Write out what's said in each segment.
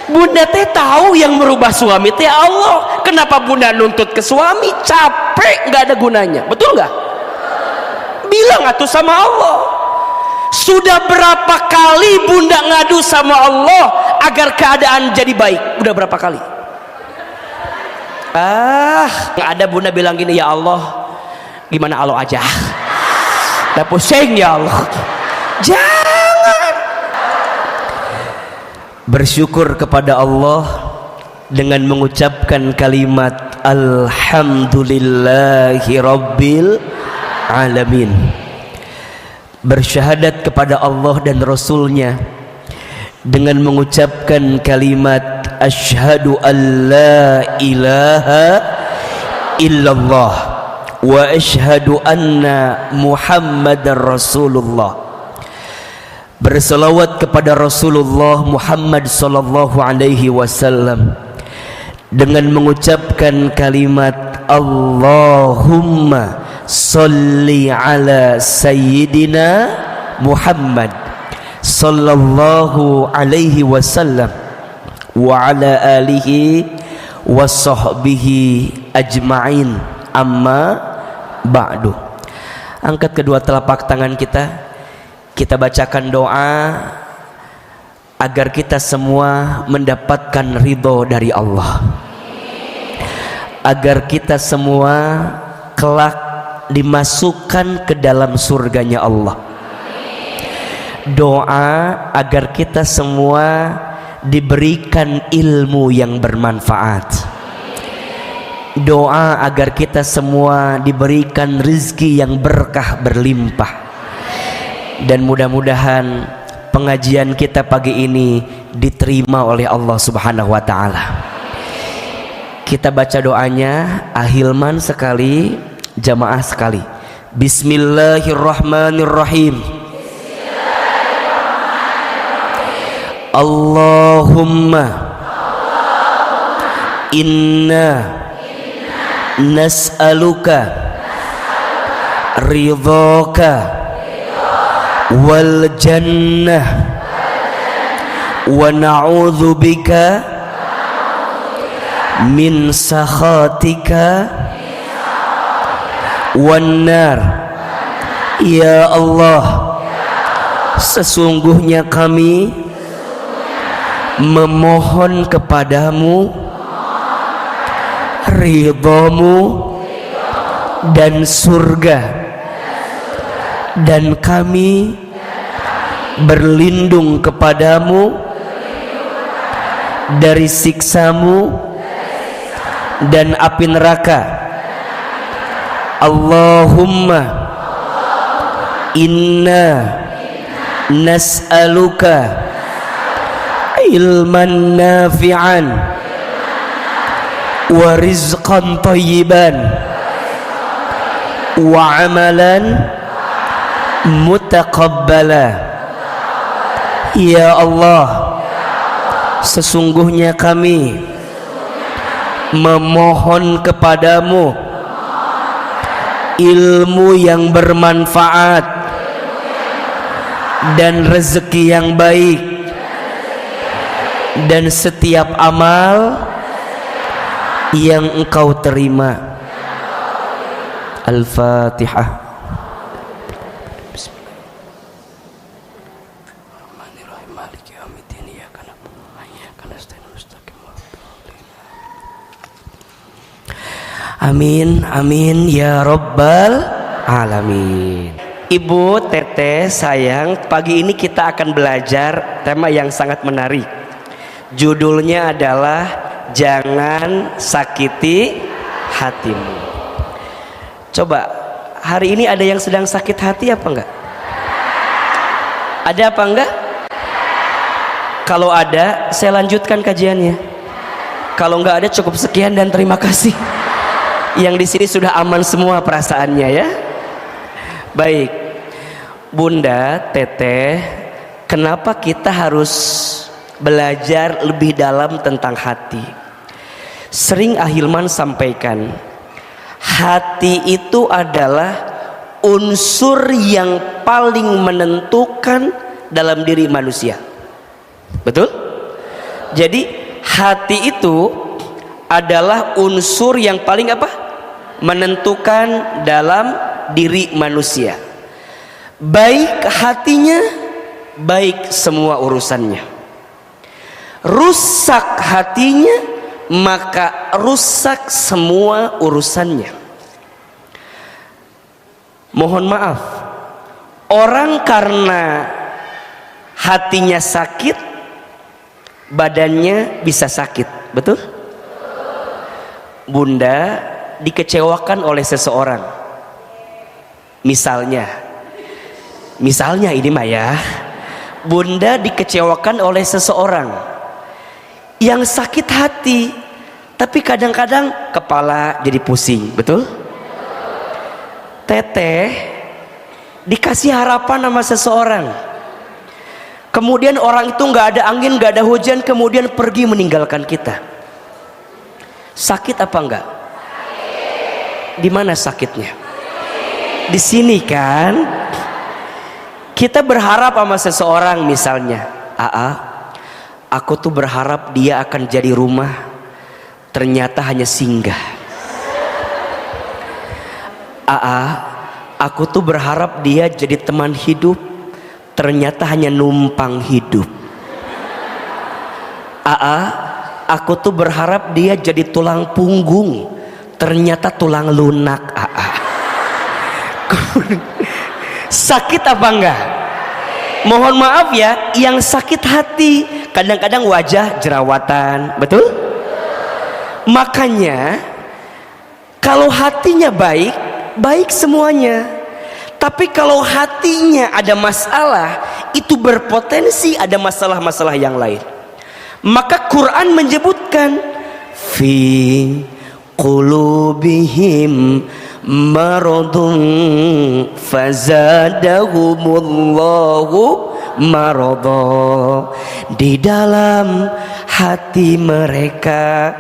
Bunda teh tahu yang merubah suami teh Allah. Kenapa bunda nuntut ke suami? Capek, nggak ada gunanya. Betul nggak? Bilang atuh sama Allah. Sudah berapa kali bunda ngadu sama Allah agar keadaan jadi baik? Udah berapa kali? Nggak ada bunda bilang gini, ya Allah, gimana Allah aja? Udah pusing ya Allah. Jangan. Bersyukur kepada Allah dengan mengucapkan kalimat alhamdulillahi rabbil alamin. Bersyahadat kepada Allah dan Rasulnya dengan mengucapkan kalimat asyhadu an la ilaha illallah wa asyhadu anna muhammadar rasulullah. Berselawat kepada Rasulullah Muhammad sallallahu alaihi wasallam dengan mengucapkan kalimat Allahumma sholli ala sayyidina Muhammad sallallahu alaihi wasallam wa ala alihi wa sahbihi ajma'in, amma ba'du. Angkat kedua telapak tangan kita bacakan doa agar kita semua mendapatkan ridho dari Allah, agar kita semua kelak dimasukkan ke dalam surganya Allah. Doa agar kita semua diberikan ilmu yang bermanfaat. Doa agar kita semua diberikan rezeki yang berkah berlimpah. Dan mudah-mudahan pengajian kita pagi ini diterima oleh Allah Subhanahu wa ta'ala. Kita baca doanya, ahilman sekali, jamaah sekali. Bismillahirrahmanirrahim. Allahumma inna nas'aluka ridhaka wal jannah wa na'udzu bika min sakhatika wan nar. Ya Allah, sesungguhnya kami memohon kepadamu ridhamu dan surga, dan kami berlindung kepadamu dari siksamu dan api neraka. Allahumma inna nas'aluka ilman nafi'an wa rizqan thayyiban wa amalan mutaqabbala. Ya Allah, sesungguhnya kami memohon kepadamu ilmu yang bermanfaat dan rezeki yang baik dan setiap amal yang engkau terima. Al-Fatihah. Amin, amin ya rabbal alamin. Ibu, teteh, sayang, pagi ini kita akan belajar tema yang sangat menarik. Judulnya adalah jangan sakiti hatimu. Coba, hari ini ada yang sedang sakit hati apa enggak? Ada apa enggak? Kalau ada, saya lanjutkan kajiannya. Kalau enggak ada, cukup sekian dan terima kasih. Yang di sini sudah aman semua perasaannya ya. Baik, Bunda, Teteh, kenapa kita harus belajar lebih dalam tentang hati? Sering Ahilman sampaikan, hati itu adalah unsur yang paling menentukan dalam diri manusia. Betul? Jadi hati itu adalah unsur yang paling apa? Menentukan dalam diri manusia. Baik hatinya, baik semua urusannya. Rusak hatinya, maka rusak semua urusannya. Mohon maaf, orang karena hatinya sakit, badannya bisa sakit, betul? Bunda dikecewakan oleh seseorang, misalnya ini mah ya, bunda dikecewakan oleh seseorang yang sakit hati, tapi kadang-kadang kepala jadi pusing, betul? Teteh dikasih harapan sama seseorang, kemudian orang itu nggak ada angin, nggak ada hujan, kemudian pergi meninggalkan kita. Sakit apa enggak? Di mana sakitnya? Di sini kan. Kita berharap sama seseorang, misalnya, aku tuh berharap dia akan jadi rumah, ternyata hanya singgah. Aku tuh berharap dia jadi teman hidup, ternyata hanya numpang hidup. Aku tuh berharap dia jadi tulang punggung, ternyata tulang lunak. Sakit apa enggak? Mohon maaf ya, yang sakit hati kadang-kadang wajah jerawatan, betul? Makanya kalau hatinya baik, baik semuanya. Tapi kalau hatinya ada masalah, itu berpotensi ada masalah-masalah yang lain. Maka Quran menyebutkan fi qulubihim maradun fazadahumullahu marada. Di dalam hati mereka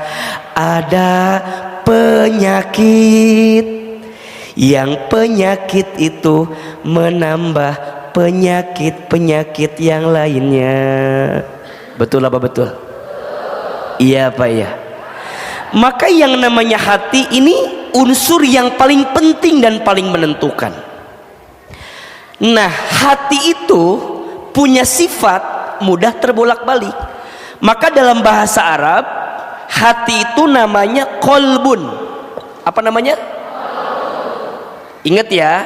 ada penyakit, yang penyakit itu menambah penyakit-penyakit yang lainnya. Betul apa betul? Iya apa ya? Maka yang namanya hati ini unsur yang paling penting dan paling menentukan. Nah, hati itu punya sifat mudah terbolak-balik. Maka dalam bahasa Arab, hati itu namanya kolbun. Apa namanya? Ingat ya,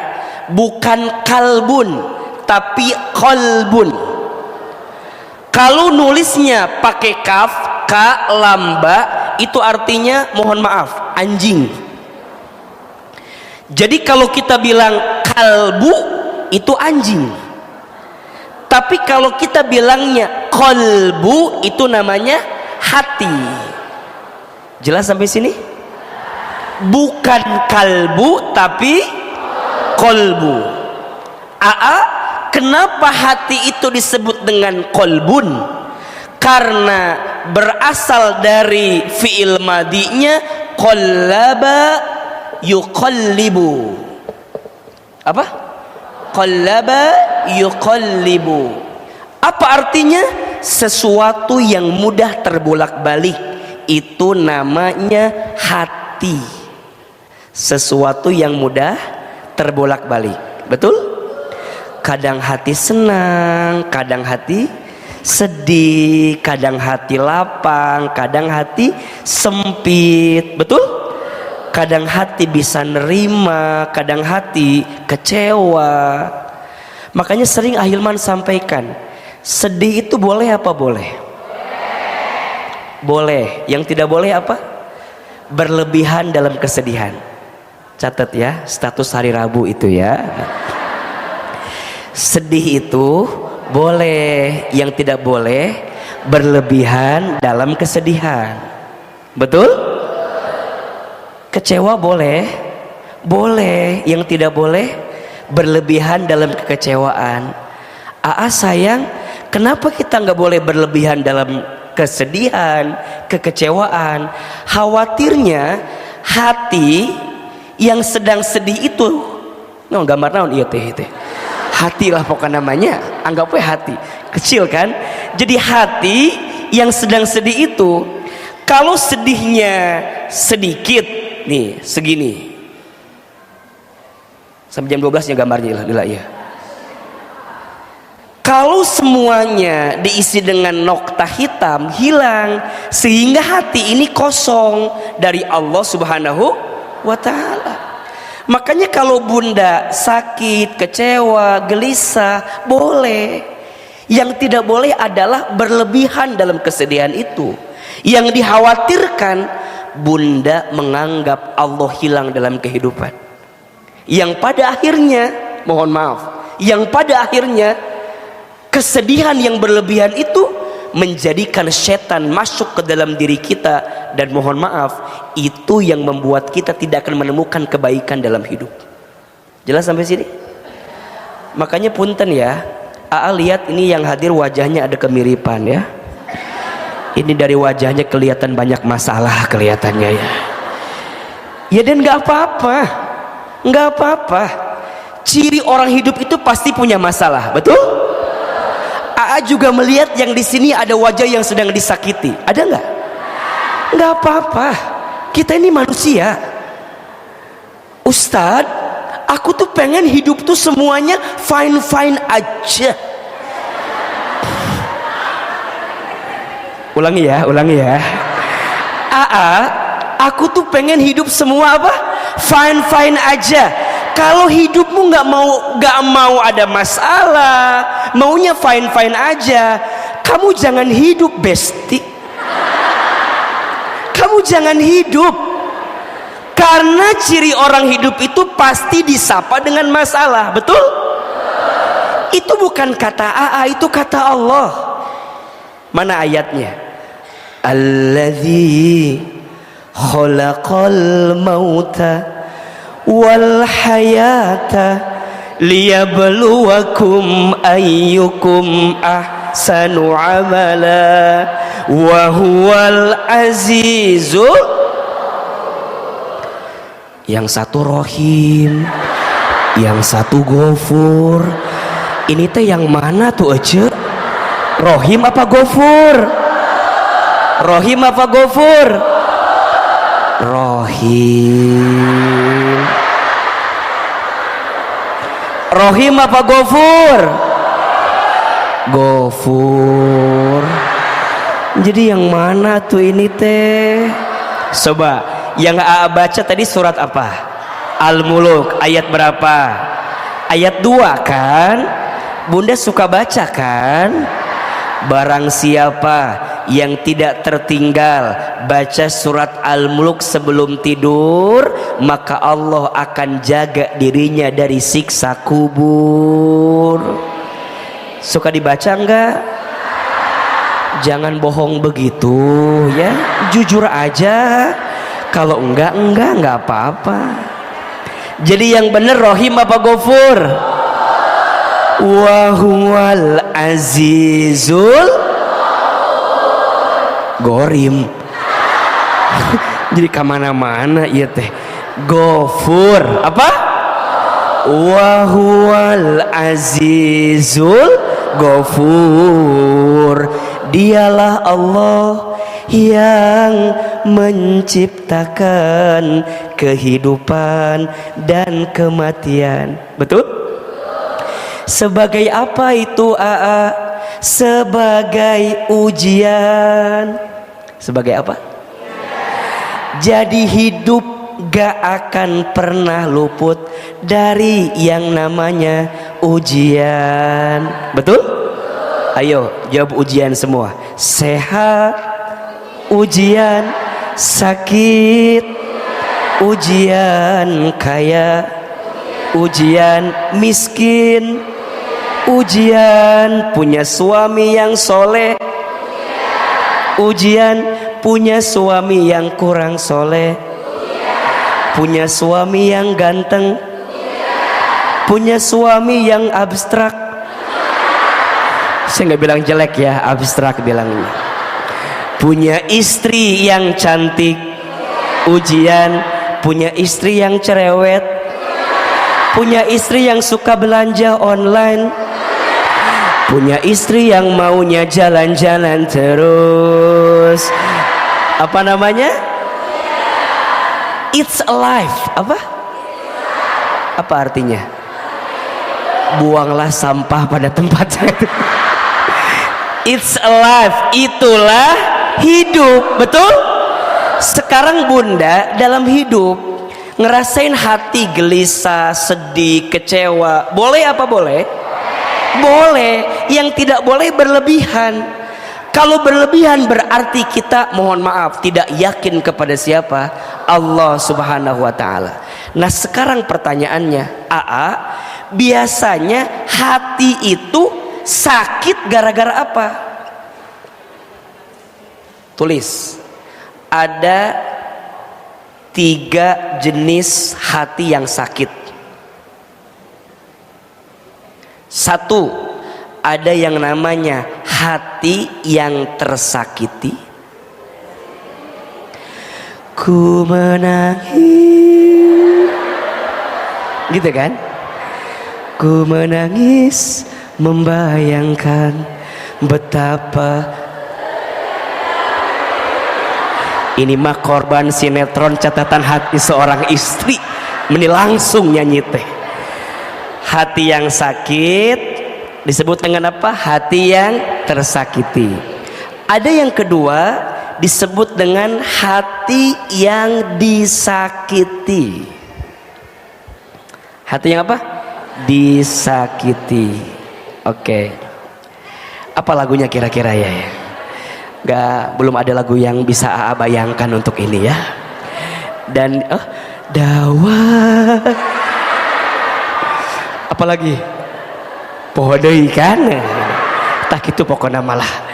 bukan kalbun, tapi kolbun. Kalau nulisnya pakai kaf, ka, lamba, itu artinya mohon maaf, anjing. Jadi kalau kita bilang kalbu, itu anjing. Tapi kalau kita bilangnya kolbu, itu namanya hati. Jelas sampai sini? Bukan kalbu, tapi kolbu. Kenapa hati itu disebut dengan kolbun? Karena berasal dari fi'il madinya qallaba yuqallibu. Apa? Qallaba yuqallibu. Apa artinya? Sesuatu yang mudah terbolak-balik, itu namanya hati. Sesuatu yang mudah terbolak-balik, betul? Kadang hati senang, kadang hati sedih, kadang hati lapang, kadang hati sempit, betul? Kadang hati bisa nerima, kadang hati kecewa. Makanya sering Ahilman sampaikan, sedih itu boleh apa boleh? Boleh. Yang tidak boleh apa? Berlebihan dalam kesedihan. Catat ya, status hari Rabu itu ya. Sedih itu boleh, yang tidak boleh berlebihan dalam kesedihan. Betul? Kecewa boleh, yang tidak boleh berlebihan dalam kekecewaan. Sayang, kenapa kita nggak boleh berlebihan dalam kesedihan, kekecewaan? Khawatirnya hati yang sedang sedih itu, gambar naon iya teh. Hati lah pokoknya namanya, anggap aja hati kecil kan. Jadi hati yang sedang sedih itu, kalau sedihnya sedikit nih segini, sampai jam 12 nya gambarnya lila ya. Kalau semuanya diisi dengan nokta hitam, hilang, sehingga hati ini kosong dari Allah Subhanahu wa ta'ala. Makanya kalau bunda sakit, kecewa, gelisah, boleh. Yang tidak boleh adalah berlebihan dalam kesedihan itu. Yang dikhawatirkan, bunda menganggap Allah hilang dalam kehidupan. Yang pada akhirnya, mohon maaf, yang pada akhirnya kesedihan yang berlebihan itu menjadikan setan masuk ke dalam diri kita, dan mohon maaf, itu yang membuat kita tidak akan menemukan kebaikan dalam hidup. Jelas sampai sini? Makanya punten ya, Aa lihat ini yang hadir wajahnya ada kemiripan ya. Ini dari wajahnya kelihatan banyak masalah kelihatannya ya. Ya dan nggak apa-apa, nggak apa-apa. Ciri orang hidup itu pasti punya masalah, betul? Aa juga melihat yang di sini ada wajah yang sedang disakiti. Ada nggak? Nggak apa-apa. Kita ini manusia. Ustadz, aku tuh pengen hidup tuh semuanya fine-fine aja. Ulangi ya. Aa, aku tuh pengen hidup semua apa? Fine-fine aja. Kalau hidupmu nggak mau ada masalah, maunya fine aja, kamu jangan hidup besti. Kamu jangan hidup, karena ciri orang hidup itu pasti disapa dengan masalah, betul? Itu bukan kata AA, itu kata Allah. Mana ayatnya? Alladzi khalaqal mauta wal hayata liyabluwakum ayyukum ahsanu amala wa huwal azizul. Yang satu Rohim, yang satu Ghafur. Ini teh yang mana tuh aja? Rohim apa Ghafur? Rohim apa Ghafur? Rohim. Rohim apa Ghafur? Ghafur. Jadi yang mana tuh ini teh? Coba yang Aa baca tadi surat apa? Al-Muluk ayat berapa? Ayat 2 kan? Bunda suka baca kan? Barang siapa yang tidak tertinggal baca surat Al-Mulk sebelum tidur, maka Allah akan jaga dirinya dari siksa kubur. Suka dibaca enggak? Jangan bohong begitu ya, jujur aja. Kalau enggak apa-apa. Jadi yang bener Rohim apa Ghafur? Wa huwal azizul Gorim. Jadi kemana-mana ya teh. Ghafur apa? Wa huwal azizul Ghafur. Dialah Allah yang menciptakan kehidupan dan kematian. Betul? Sebagai apa itu AA? Sebagai ujian. Sebagai apa? Jadi hidup gak akan pernah luput dari yang namanya ujian. Betul? Ayo jawab ujian semua. Sehat, ujian. Sakit, ujian. Kaya, ujian. Miskin, ujian. Punya suami yang soleh, ujian. Punya suami yang kurang soleh, punya suami yang ganteng, punya suami yang abstrak. Saya nggak bilang jelek ya, abstrak bilangnya. Punya istri yang cantik, ujian. Punya istri yang cerewet, punya istri yang suka belanja online, Punya istri yang maunya jalan-jalan terus. Apa namanya? It's alive. Apa? Apa artinya? Buanglah sampah pada tempatnya. It's alive. Itulah hidup. Betul? Sekarang Bunda dalam hidup ngerasain hati gelisah, sedih, kecewa. Boleh apa boleh? Boleh. Yang tidak boleh berlebihan. Kalau berlebihan berarti kita, mohon maaf, tidak yakin kepada siapa? Allah Subhanahu wa ta'ala. Nah sekarang pertanyaannya, AA, biasanya hati itu sakit gara-gara apa? Tulis. Ada 3 jenis hati yang sakit. 1, ada yang namanya hati yang tersakiti. Ku menangis, gitu kan? Ku menangis membayangkan betapa. Ini mah korban sinetron Catatan Hati Seorang Istri. Ini langsung nyanyi teh. Hati yang sakit disebut dengan apa? Hati yang tersakiti. Ada yang kedua disebut dengan hati yang disakiti. Hati yang apa? Disakiti. Oke. Apa lagunya kira-kira ya? Belum ada lagu yang bisa AA bayangkan untuk ini ya. Dan dawa. Apalagi pohodoi kan? Tak itu pokoknya malah.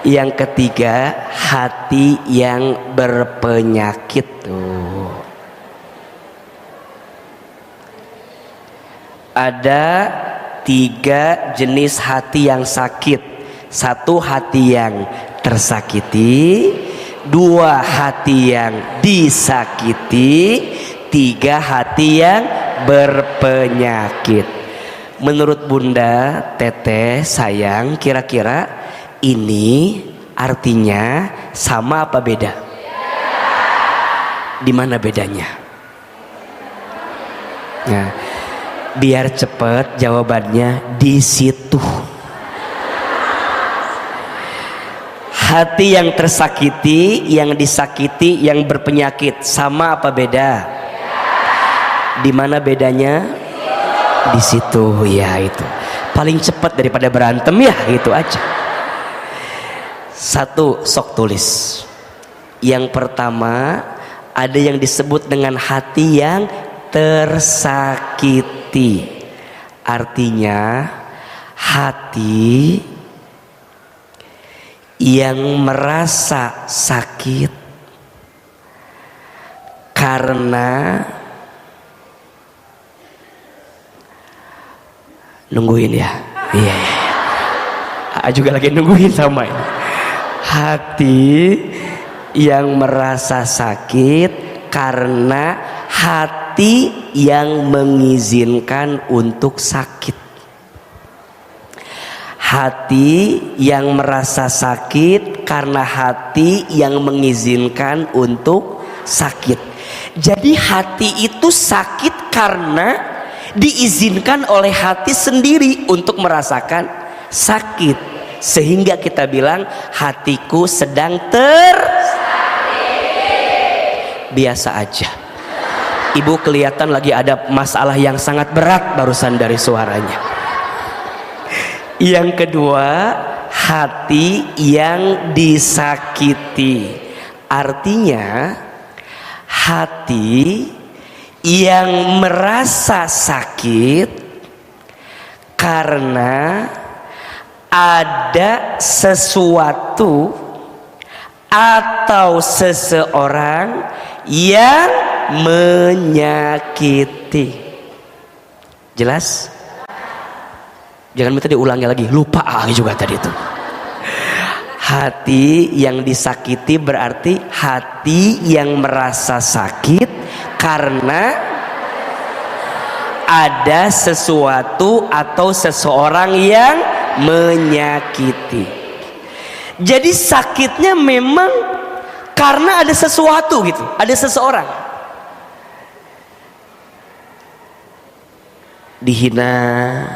Yang ketiga, hati yang berpenyakit tuh. Ada 3 jenis hati yang sakit. 1, hati yang tersakiti. 2, hati yang disakiti. 3, hati yang berpenyakit. Menurut Bunda, Teteh, sayang, kira-kira ini artinya sama apa beda? Di mana bedanya? Nah, biar cepat jawabannya di situ. Hati yang tersakiti, yang disakiti, yang berpenyakit, sama apa beda? Di mana bedanya? Di situ ya, itu paling cepat daripada berantem ya, itu aja. 1, sok tulis. Yang pertama, ada yang disebut dengan hati yang tersakiti. Artinya hati yang merasa sakit karena nungguin ya. Iya. Juga lagi nungguin sama ini. Hati yang merasa sakit karena hati yang mengizinkan untuk sakit. Hati yang merasa sakit karena hati yang mengizinkan untuk sakit. Jadi hati itu sakit karena diizinkan oleh hati sendiri untuk merasakan sakit. Sehingga kita bilang hatiku sedang tersakiti. Biasa aja. Ibu kelihatan lagi ada masalah yang sangat berat barusan dari suaranya. Yang kedua, hati yang disakiti. Artinya hati yang merasa sakit karena ada sesuatu atau seseorang yang menyakiti. Jelas? Jangan minta diulangi lagi, lupa juga tadi itu. Hati yang disakiti berarti hati yang merasa sakit karena ada sesuatu atau seseorang yang menyakiti. Jadi sakitnya memang karena ada sesuatu gitu, ada seseorang dihina,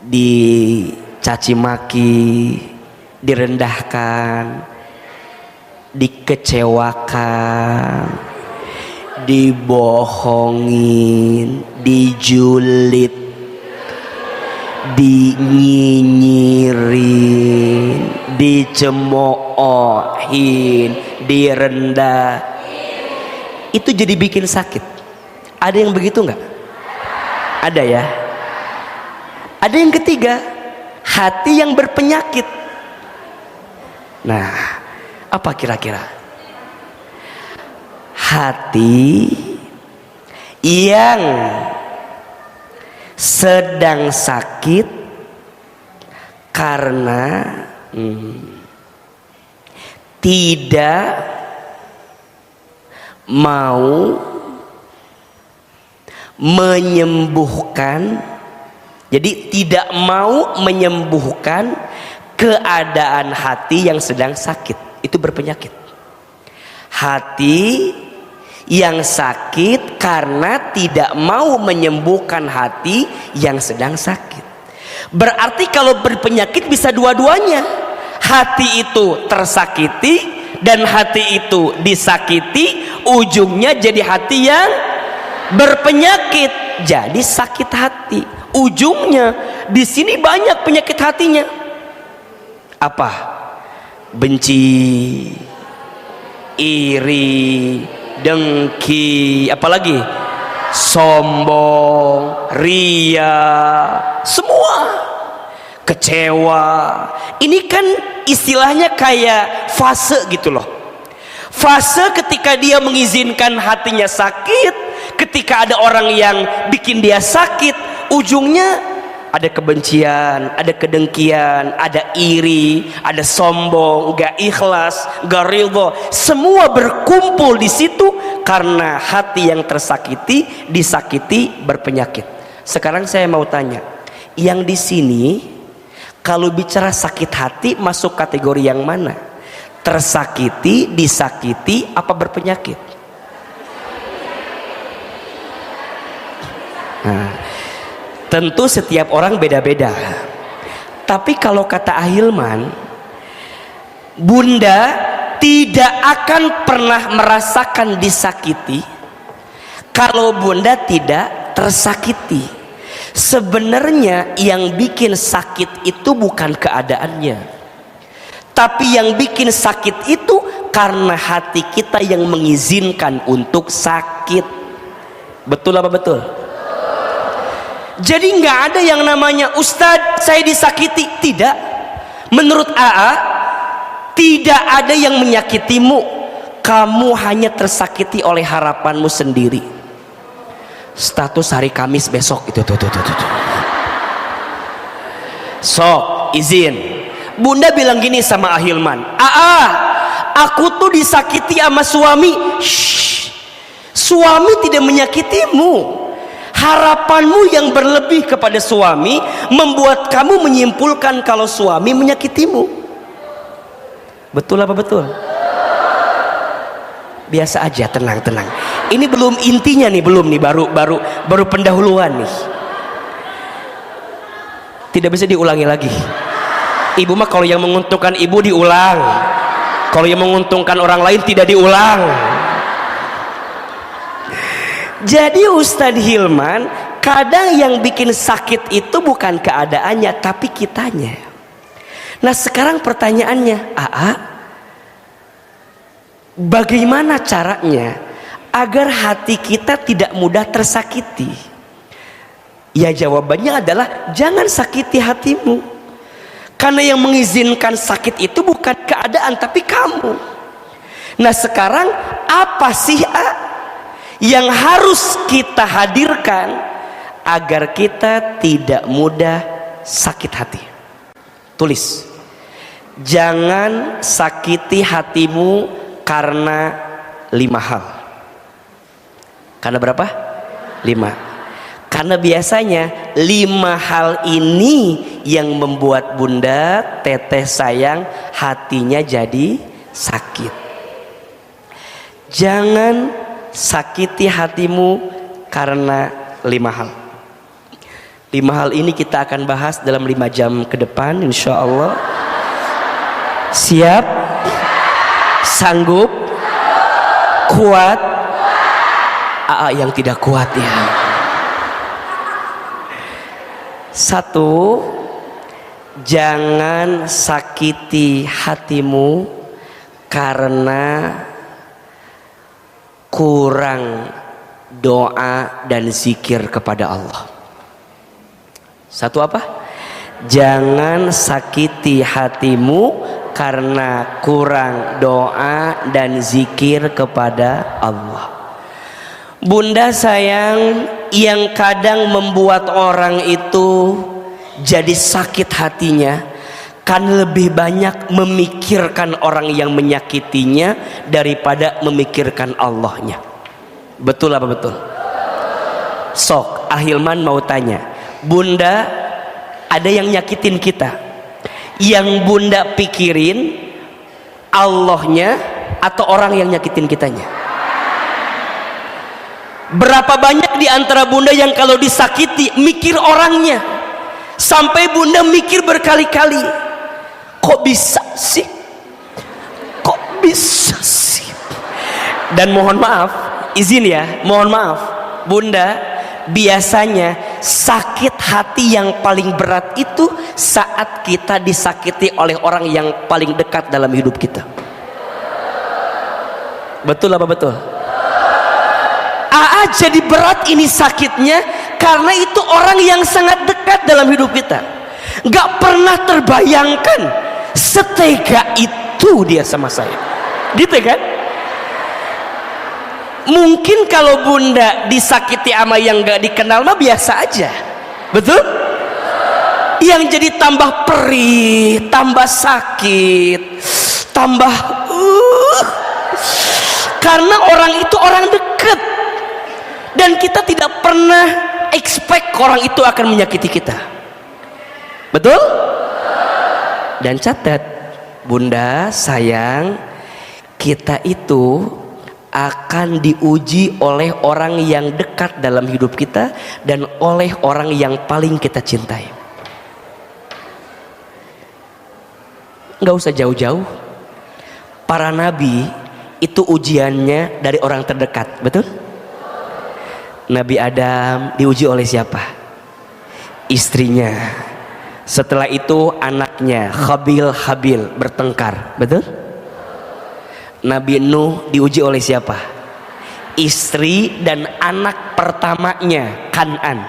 dicaci maki, direndahkan, dikecewakan, dibohongin, dijulit, dinyinyirin, dicemoohin, direndah. Itu jadi bikin sakit. Ada yang begitu nggak? Ada ya. Ada yang ketiga, hati yang berpenyakit. Nah, apa kira-kira? Hati yang sedang sakit karena tidak mau menyembuhkan, jadi tidak mau menyembuhkan keadaan hati yang sedang sakit. Itu berpenyakit. Hati yang sakit karena tidak mau menyembuhkan hati yang sedang sakit. Berarti kalau berpenyakit bisa dua-duanya. Hati itu tersakiti dan hati itu disakiti, ujungnya jadi hati yang berpenyakit, jadi sakit hati. Ujungnya di sini banyak penyakit hatinya. Apa? Benci, iri, dengki, apalagi sombong, ria, semua, kecewa. Ini kan istilahnya kayak fase gitu loh. Fase ketika dia mengizinkan hatinya sakit, ketika ada orang yang bikin dia sakit, ujungnya ada kebencian, ada kedengkian, ada iri, ada sombong, gak ikhlas, gak ridho. Semua berkumpul di situ karena hati yang tersakiti, disakiti, berpenyakit. Sekarang saya mau tanya, yang di sini kalau bicara sakit hati masuk kategori yang mana? Tersakiti, disakiti, apa berpenyakit? Nah, tentu setiap orang beda-beda. Tapi kalau kata Ahilman, Bunda tidak akan pernah merasakan disakiti kalau Bunda tidak tersakiti. Sebenarnya yang bikin sakit itu bukan keadaannya, tapi yang bikin sakit itu karena hati kita yang mengizinkan untuk sakit. Betul apa betul? Jadi nggak ada yang namanya Ustadz saya disakiti. Tidak. Menurut AA tidak ada yang menyakitimu. Kamu hanya tersakiti oleh harapanmu sendiri. Status hari Kamis besok itu tuh. Sok izin. Bunda bilang gini sama Ahilman, AA aku tuh disakiti sama suami. Shh. Suami tidak menyakitimu. Harapanmu yang berlebih kepada suami membuat kamu menyimpulkan kalau suami menyakitimu. Betul apa betul? Biasa aja, tenang. Ini belum intinya nih, belum nih, baru pendahuluan nih. Tidak bisa diulangi lagi. Ibu mah kalau yang menguntungkan ibu diulang, kalau yang menguntungkan orang lain tidak diulang. Jadi Ustadz Hilman, kadang yang bikin sakit itu bukan keadaannya tapi kitanya. Nah sekarang pertanyaannya, bagaimana caranya agar hati kita tidak mudah tersakiti? Ya jawabannya adalah jangan sakiti hatimu, karena yang mengizinkan sakit itu bukan keadaan tapi kamu. Nah sekarang apa sih yang harus kita hadirkan agar kita tidak mudah sakit hati? Tulis, jangan sakiti hatimu karena 5 hal. Karena berapa? 5. Karena biasanya 5 hal ini yang membuat bunda, teteh sayang, hatinya jadi sakit. Jangan sakiti hatimu karena 5 hal. 5 hal ini kita akan bahas dalam 5 jam ke depan insya Allah. Siap? Sanggup? Kuat? Yang tidak kuat ya. 1, jangan sakiti hatimu karena kurang doa dan zikir kepada Allah. 1 apa? Jangan sakiti hatimu karena kurang doa dan zikir kepada Allah. Bunda sayang, yang kadang membuat orang itu jadi sakit hatinya kan lebih banyak memikirkan orang yang menyakitinya daripada memikirkan Allahnya. Betul apa betul? Sok, Ahilman mau tanya, bunda ada yang nyakitin kita, yang bunda pikirin Allahnya atau orang yang nyakitin kitanya? Berapa banyak di antara bunda yang kalau disakiti mikir orangnya, sampai bunda mikir berkali-kali, kok bisa sih, kok bisa sih. Dan mohon maaf, izin ya, mohon maaf bunda, biasanya sakit hati yang paling berat itu saat kita disakiti oleh orang yang paling dekat dalam hidup kita. Betul apa betul? Jadi berat ini sakitnya karena itu orang yang sangat dekat dalam hidup kita. Gak pernah terbayangkan setega itu dia sama saya, gitu kan? Mungkin kalau bunda disakiti sama yang gak dikenal mah biasa aja, betul? Yang jadi tambah perih, tambah sakit, tambah karena orang itu orang dekat. Dan kita tidak pernah expect orang itu akan menyakiti kita. Betul? Dan catat, bunda sayang, kita itu akan diuji oleh orang yang dekat dalam hidup kita dan oleh orang yang paling kita cintai. Nggak usah jauh-jauh. Para nabi itu ujiannya dari orang terdekat, betul? Nabi Adam diuji oleh siapa? Istrinya. Setelah itu anaknya Habil bertengkar, betul? Nabi Nuh diuji oleh siapa? Istri dan anak pertamanya Kan'an.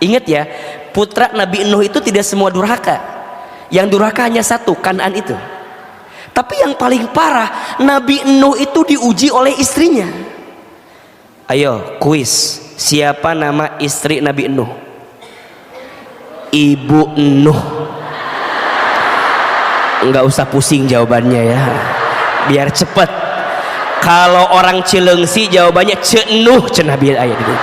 Ingat ya, putra Nabi Nuh itu tidak semua durhaka. Yang durhaka hanya 1, Kan'an itu. Tapi yang paling parah, Nabi Nuh itu diuji oleh istrinya. Ayo kuis, siapa nama istri Nabi Nuh? Ibu Nuh. Enggak usah pusing jawabannya ya, biar cepet. Kalau orang Cilengsi jawabannya Cenuh, Nabi ayat gitu.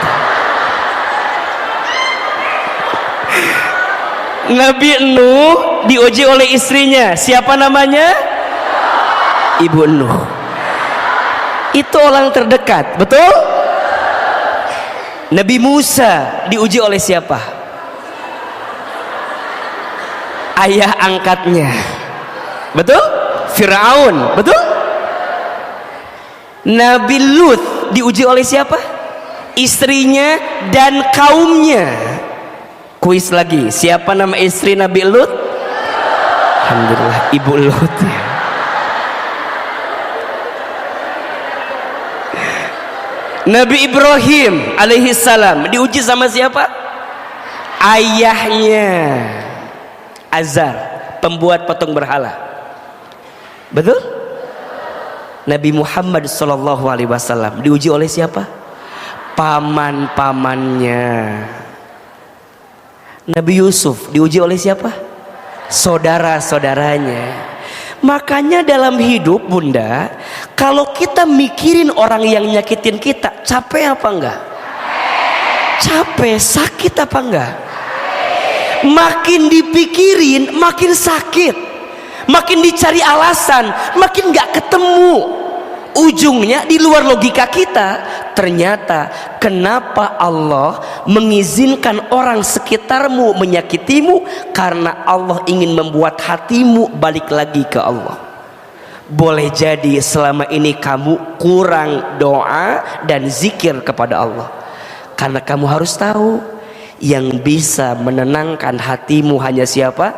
Nabi Nuh diuji oleh istrinya, siapa namanya? Ibu Nuh. Itu orang terdekat, betul? Nabi Musa diuji oleh siapa? Ayah angkatnya, betul? Firaun, betul? Nabi Lut diuji oleh siapa? Istrinya dan kaumnya. Kuis lagi, siapa nama istri Nabi Lut? Alhamdulillah, Ibu Lut. Nabi Ibrahim alaihi salam diuji sama siapa? Ayahnya Azar, pembuat patung berhala. Betul? Nabi Muhammad sallallahu alaihi wasallam diuji oleh siapa? Paman-pamannya. Nabi Yusuf diuji oleh siapa? Saudara-saudaranya. Makanya dalam hidup bunda, kalau kita mikirin orang yang nyakitin kita, capek apa enggak? Capek, sakit apa enggak? Makin dipikirin makin sakit, makin dicari alasan makin enggak ketemu. Ujungnya di luar logika kita. Ternyata kenapa Allah mengizinkan orang sekitarmu menyakitimu? Karena Allah ingin membuat hatimu balik lagi ke Allah. Boleh jadi selama ini kamu kurang doa dan zikir kepada Allah. Karena kamu harus tahu, yang bisa menenangkan hatimu hanya siapa?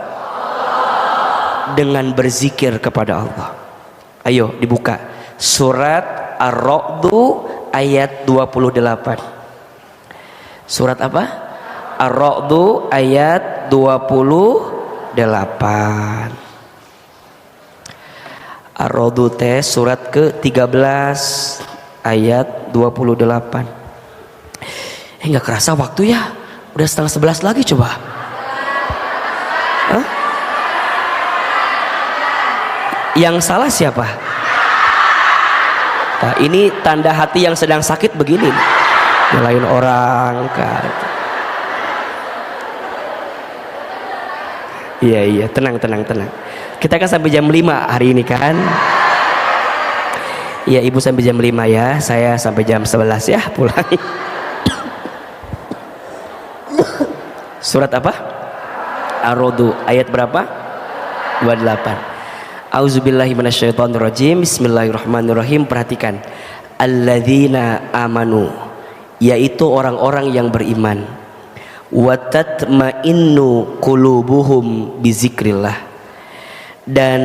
Dengan berzikir kepada Allah. Ayo dibuka surat Ar-Ra'du ayat 28. Surat apa? Ar-Ra'du ayat 28. Ar-Ra'du teh surat ke-13 ayat 28. Nggak kerasa waktu ya, udah 10:30 lagi. Coba Hah? Yang salah siapa? Nah, ini tanda hati yang sedang sakit begini, nyalain orang kan. Iya, tenang. Kita kan sampai jam 5 hari ini kan. Iya, ibu sampai jam 5 ya, saya sampai jam 11 ya pulang. Surat apa? Ar-Ra'du ayat berapa? 28. Auzubillahi minasyaitonirrajim. Bismillahirrahmanirrahim. Perhatikan. Alladzina amanu, yaitu orang-orang yang beriman. Wa tatma'innu qulubuhum bizikrillah, dan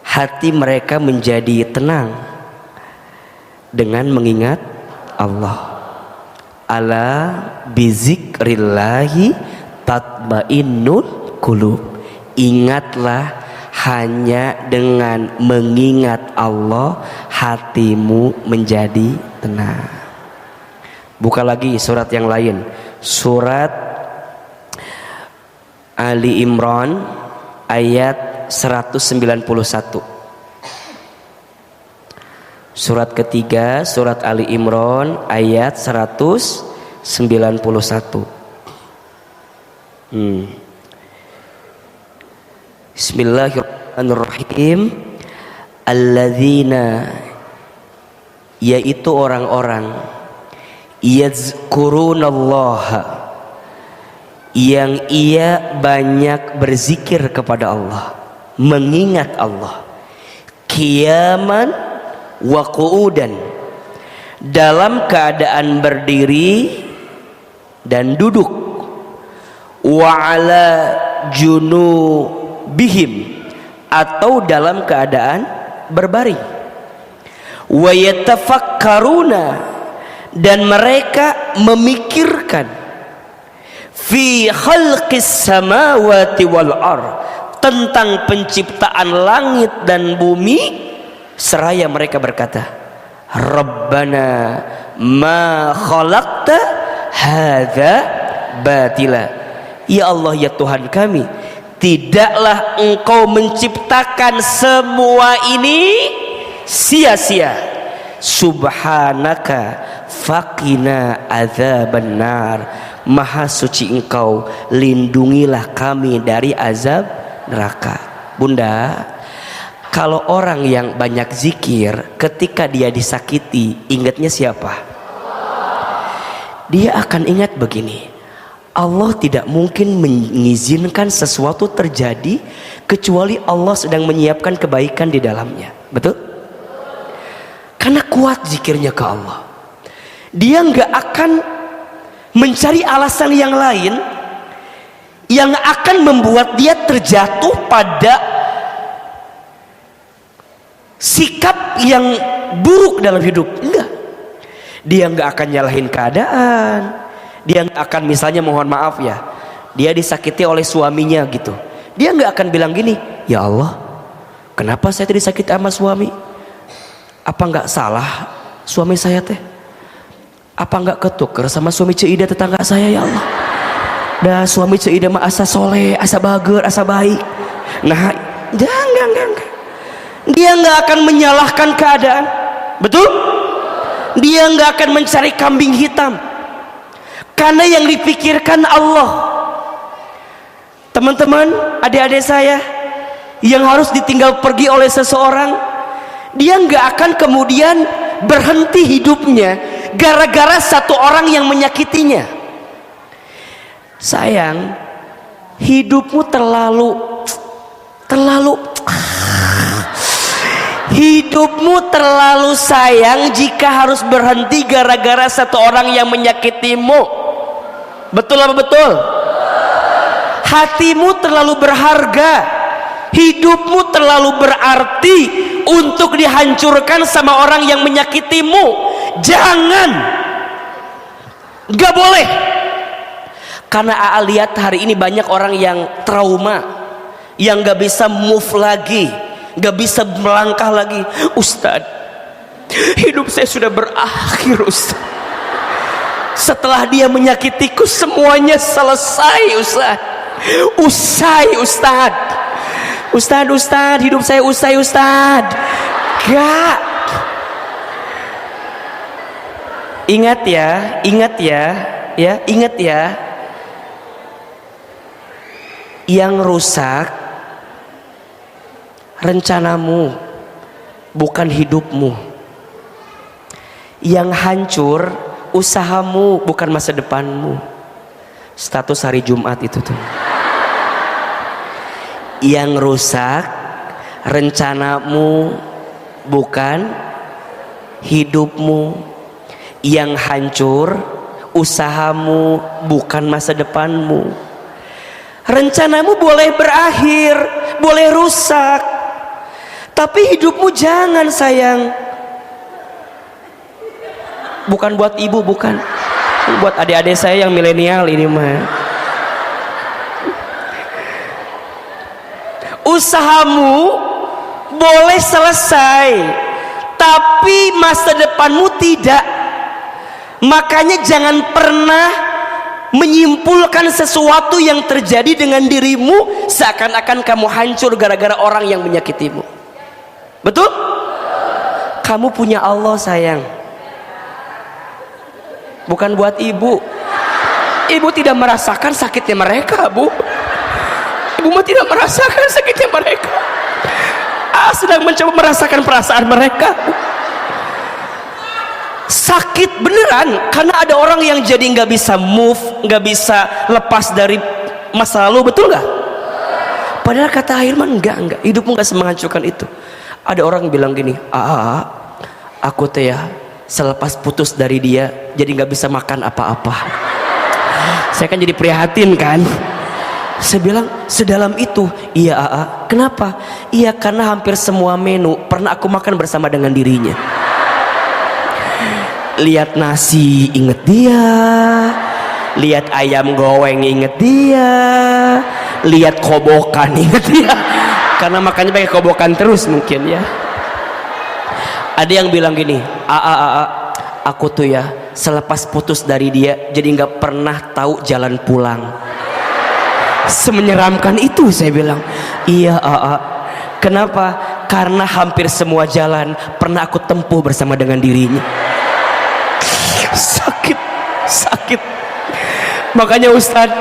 hati mereka menjadi tenang dengan mengingat Allah. Ala bizikrillahi tatmainnul qulub. Ingatlah, hanya dengan mengingat Allah hatimu menjadi tenang. Buka lagi surat yang lain, surat Ali Imran ayat 191. Surat ketiga, surat Ali Imran ayat 191. Bismillahirrahmanirrahim. Alladzina, yaitu orang-orang yazkurunallaha, yang ia banyak berzikir kepada Allah, mengingat Allah, qiyaman wa qu'udan, dalam keadaan berdiri dan duduk, wa ala junubihim, atau dalam keadaan berbaring, wa yatafakkaruna, dan mereka memikirkan, fi khalqis samawati wal ardh, tentang penciptaan langit dan bumi, seraya mereka berkata, Rabbana ma khalaqta hadza batila, ya Allah ya Tuhan kami, tidaklah engkau menciptakan semua ini sia-sia. Subhanaka faqina adzabannar, maha suci engkau, lindungilah kami dari azab neraka. Bunda, kalau orang yang banyak zikir, ketika dia disakiti, ingatnya siapa? Dia akan ingat begini, Allah tidak mungkin mengizinkan sesuatu terjadi kecuali Allah sedang menyiapkan kebaikan di dalamnya. Betul? Karena kuat zikirnya ke Allah. Dia nggak akan mencari alasan yang lain yang akan membuat dia terjatuh pada sikap yang buruk dalam hidup. Enggak. Dia enggak akan nyalahin keadaan. Dia enggak akan, misalnya mohon maaf ya, dia disakiti oleh suaminya gitu, dia enggak akan bilang gini, ya Allah, kenapa saya disakiti sama suami? Apa enggak salah suami saya teh? Apa enggak ketuker sama suami Cik Ida tetangga saya, ya Allah? Dah suami Cik Ida mah asa soleh, asa bager, asa baik. Nah, jangan. Dia nggak akan menyalahkan keadaan, betul? Dia nggak akan mencari kambing hitam. karena yang dipikirkan Allah. Teman-teman, adik-adik saya yang harus ditinggal pergi oleh seseorang, dia nggak akan kemudian berhenti hidupnya gara-gara satu orang yang menyakitinya. Sayang, hidupmu hidupmu terlalu sayang jika harus berhenti gara-gara satu orang yang menyakitimu. Betul apa betul? Hatimu terlalu berharga, hidupmu terlalu berarti untuk dihancurkan sama orang yang menyakitimu. Jangan, gak boleh. Karena Aa lihat hari ini banyak orang yang trauma, yang gak bisa move lagi, gak bisa melangkah lagi. Ustadz, hidup saya sudah berakhir Ustadz. Setelah dia menyakitiku semuanya selesai Ustadz. Usai Ustadz. Ustadz, hidup saya usai Ustadz. Gak. Ingat ya. Yang rusak rencanamu, bukan hidupmu. Yang hancur usahamu, bukan masa depanmu. Status hari Jumat itu tuh. Yang rusak rencanamu, bukan hidupmu. Yang hancur usahamu, bukan masa depanmu. Rencanamu boleh berakhir, boleh rusak, tapi hidupmu jangan sayang. Bukan buat ibu, bukan buat adik-adik saya yang milenial ini mah. Usahamu boleh selesai, tapi masa depanmu tidak. Makanya jangan pernah menyimpulkan sesuatu yang terjadi dengan dirimu seakan-akan kamu hancur gara-gara orang yang menyakitimu. Betul? Kamu punya Allah sayang, bukan buat ibu. Ibu tidak merasakan sakitnya mereka, Bu. Ibu mah tidak merasakan sakitnya mereka. Sedang mencoba merasakan perasaan mereka. Sakit beneran, karena ada orang yang jadi nggak bisa move, nggak bisa lepas dari masa lalu. Betul nggak? Padahal kata Hilman enggak, hidupmu nggak semenghancurkan itu. Ada orang yang bilang gini, aku teh ya selepas putus dari dia jadi nggak bisa makan apa-apa. Saya kan jadi prihatin kan. Saya bilang, sedalam itu? Iya Kenapa? Iya, karena hampir semua menu pernah aku makan bersama dengan dirinya. Lihat nasi inget dia, lihat ayam goreng inget dia, lihat kobokan inget dia. Karena makannya pakai kobokan terus mungkin ya. Ada yang bilang gini, aku tuh ya selepas putus dari dia jadi nggak pernah tahu jalan pulang. Semenyeramkan itu, saya bilang. Iya Kenapa? Karena hampir semua jalan pernah aku tempuh bersama dengan dirinya. Sakit. Makanya Ustadz,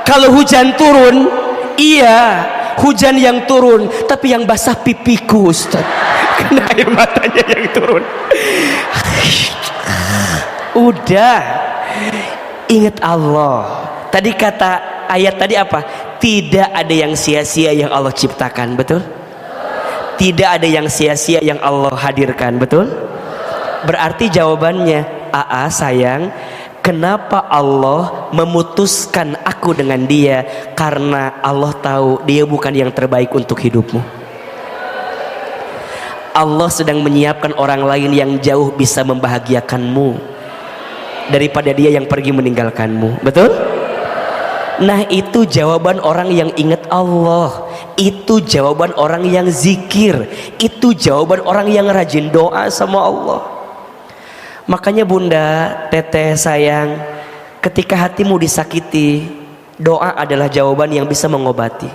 kalau hujan turun, iya hujan yang turun, tapi yang basah pipiku Ustadz, karena air matanya yang turun. Udah, ingat Allah. Tadi kata ayat tadi apa? Tidak ada yang sia-sia yang Allah ciptakan, betul? Tidak ada yang sia-sia yang Allah hadirkan, betul? Berarti jawabannya, sayang, kenapa Allah memutuskan aku dengan dia? Karena Allah tahu dia bukan yang terbaik untuk hidupmu. Allah sedang menyiapkan orang lain yang jauh bisa membahagiakanmu daripada dia yang pergi meninggalkanmu, betul? Nah, itu jawaban orang yang ingat Allah, itu jawaban orang yang zikir, itu jawaban orang yang rajin doa sama Allah. Makanya bunda, teteh sayang, ketika hatimu disakiti, doa adalah jawaban yang bisa mengobati.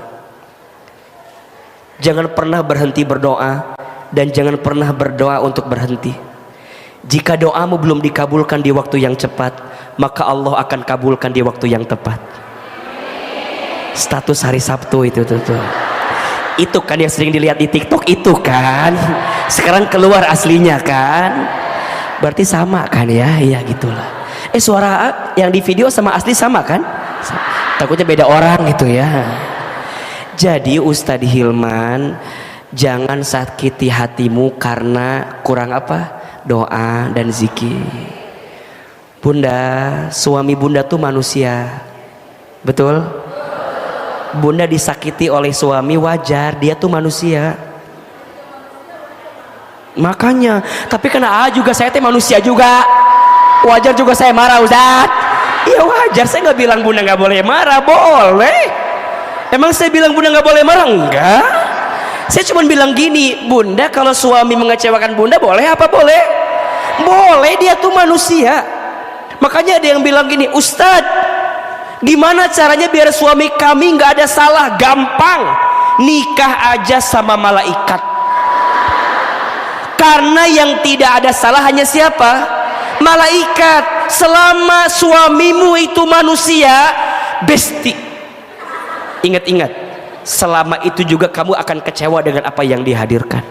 Jangan pernah berhenti berdoa, dan jangan pernah berdoa untuk berhenti. Jika doamu belum dikabulkan di waktu yang cepat, maka Allah akan kabulkan di waktu yang tepat. Status hari Sabtu itu tuh. Itu kan yang sering dilihat di TikTok itu kan. Sekarang keluar aslinya kan. Berarti sama kan ya? Iya gitulah. Suara yang di video sama asli sama kan? Takutnya beda orang gitu ya. Jadi Ustadz Hilman, jangan sakiti hatimu karena kurang apa? Doa dan zikir. Bunda, suami bunda tuh manusia, betul? Bunda disakiti oleh suami wajar, dia tuh manusia. Makanya, tapi kena juga saya teh manusia juga, wajar juga saya marah Ustadz. Iya wajar, saya nggak bilang bunda nggak boleh marah, boleh. Emang saya bilang bunda nggak boleh marah? Enggak. Saya cuma bilang gini, bunda kalau suami mengecewakan bunda boleh apa boleh? Boleh, dia tuh manusia. Makanya ada yang bilang gini, Ustadz, gimana caranya biar suami kami nggak ada salah? Gampang, nikah aja sama malaikat. Karena yang tidak ada salah hanya siapa? Malaikat. Selama suamimu itu manusia, besti. Ingat-ingat, selama itu juga kamu akan kecewa dengan apa yang dihadirkan.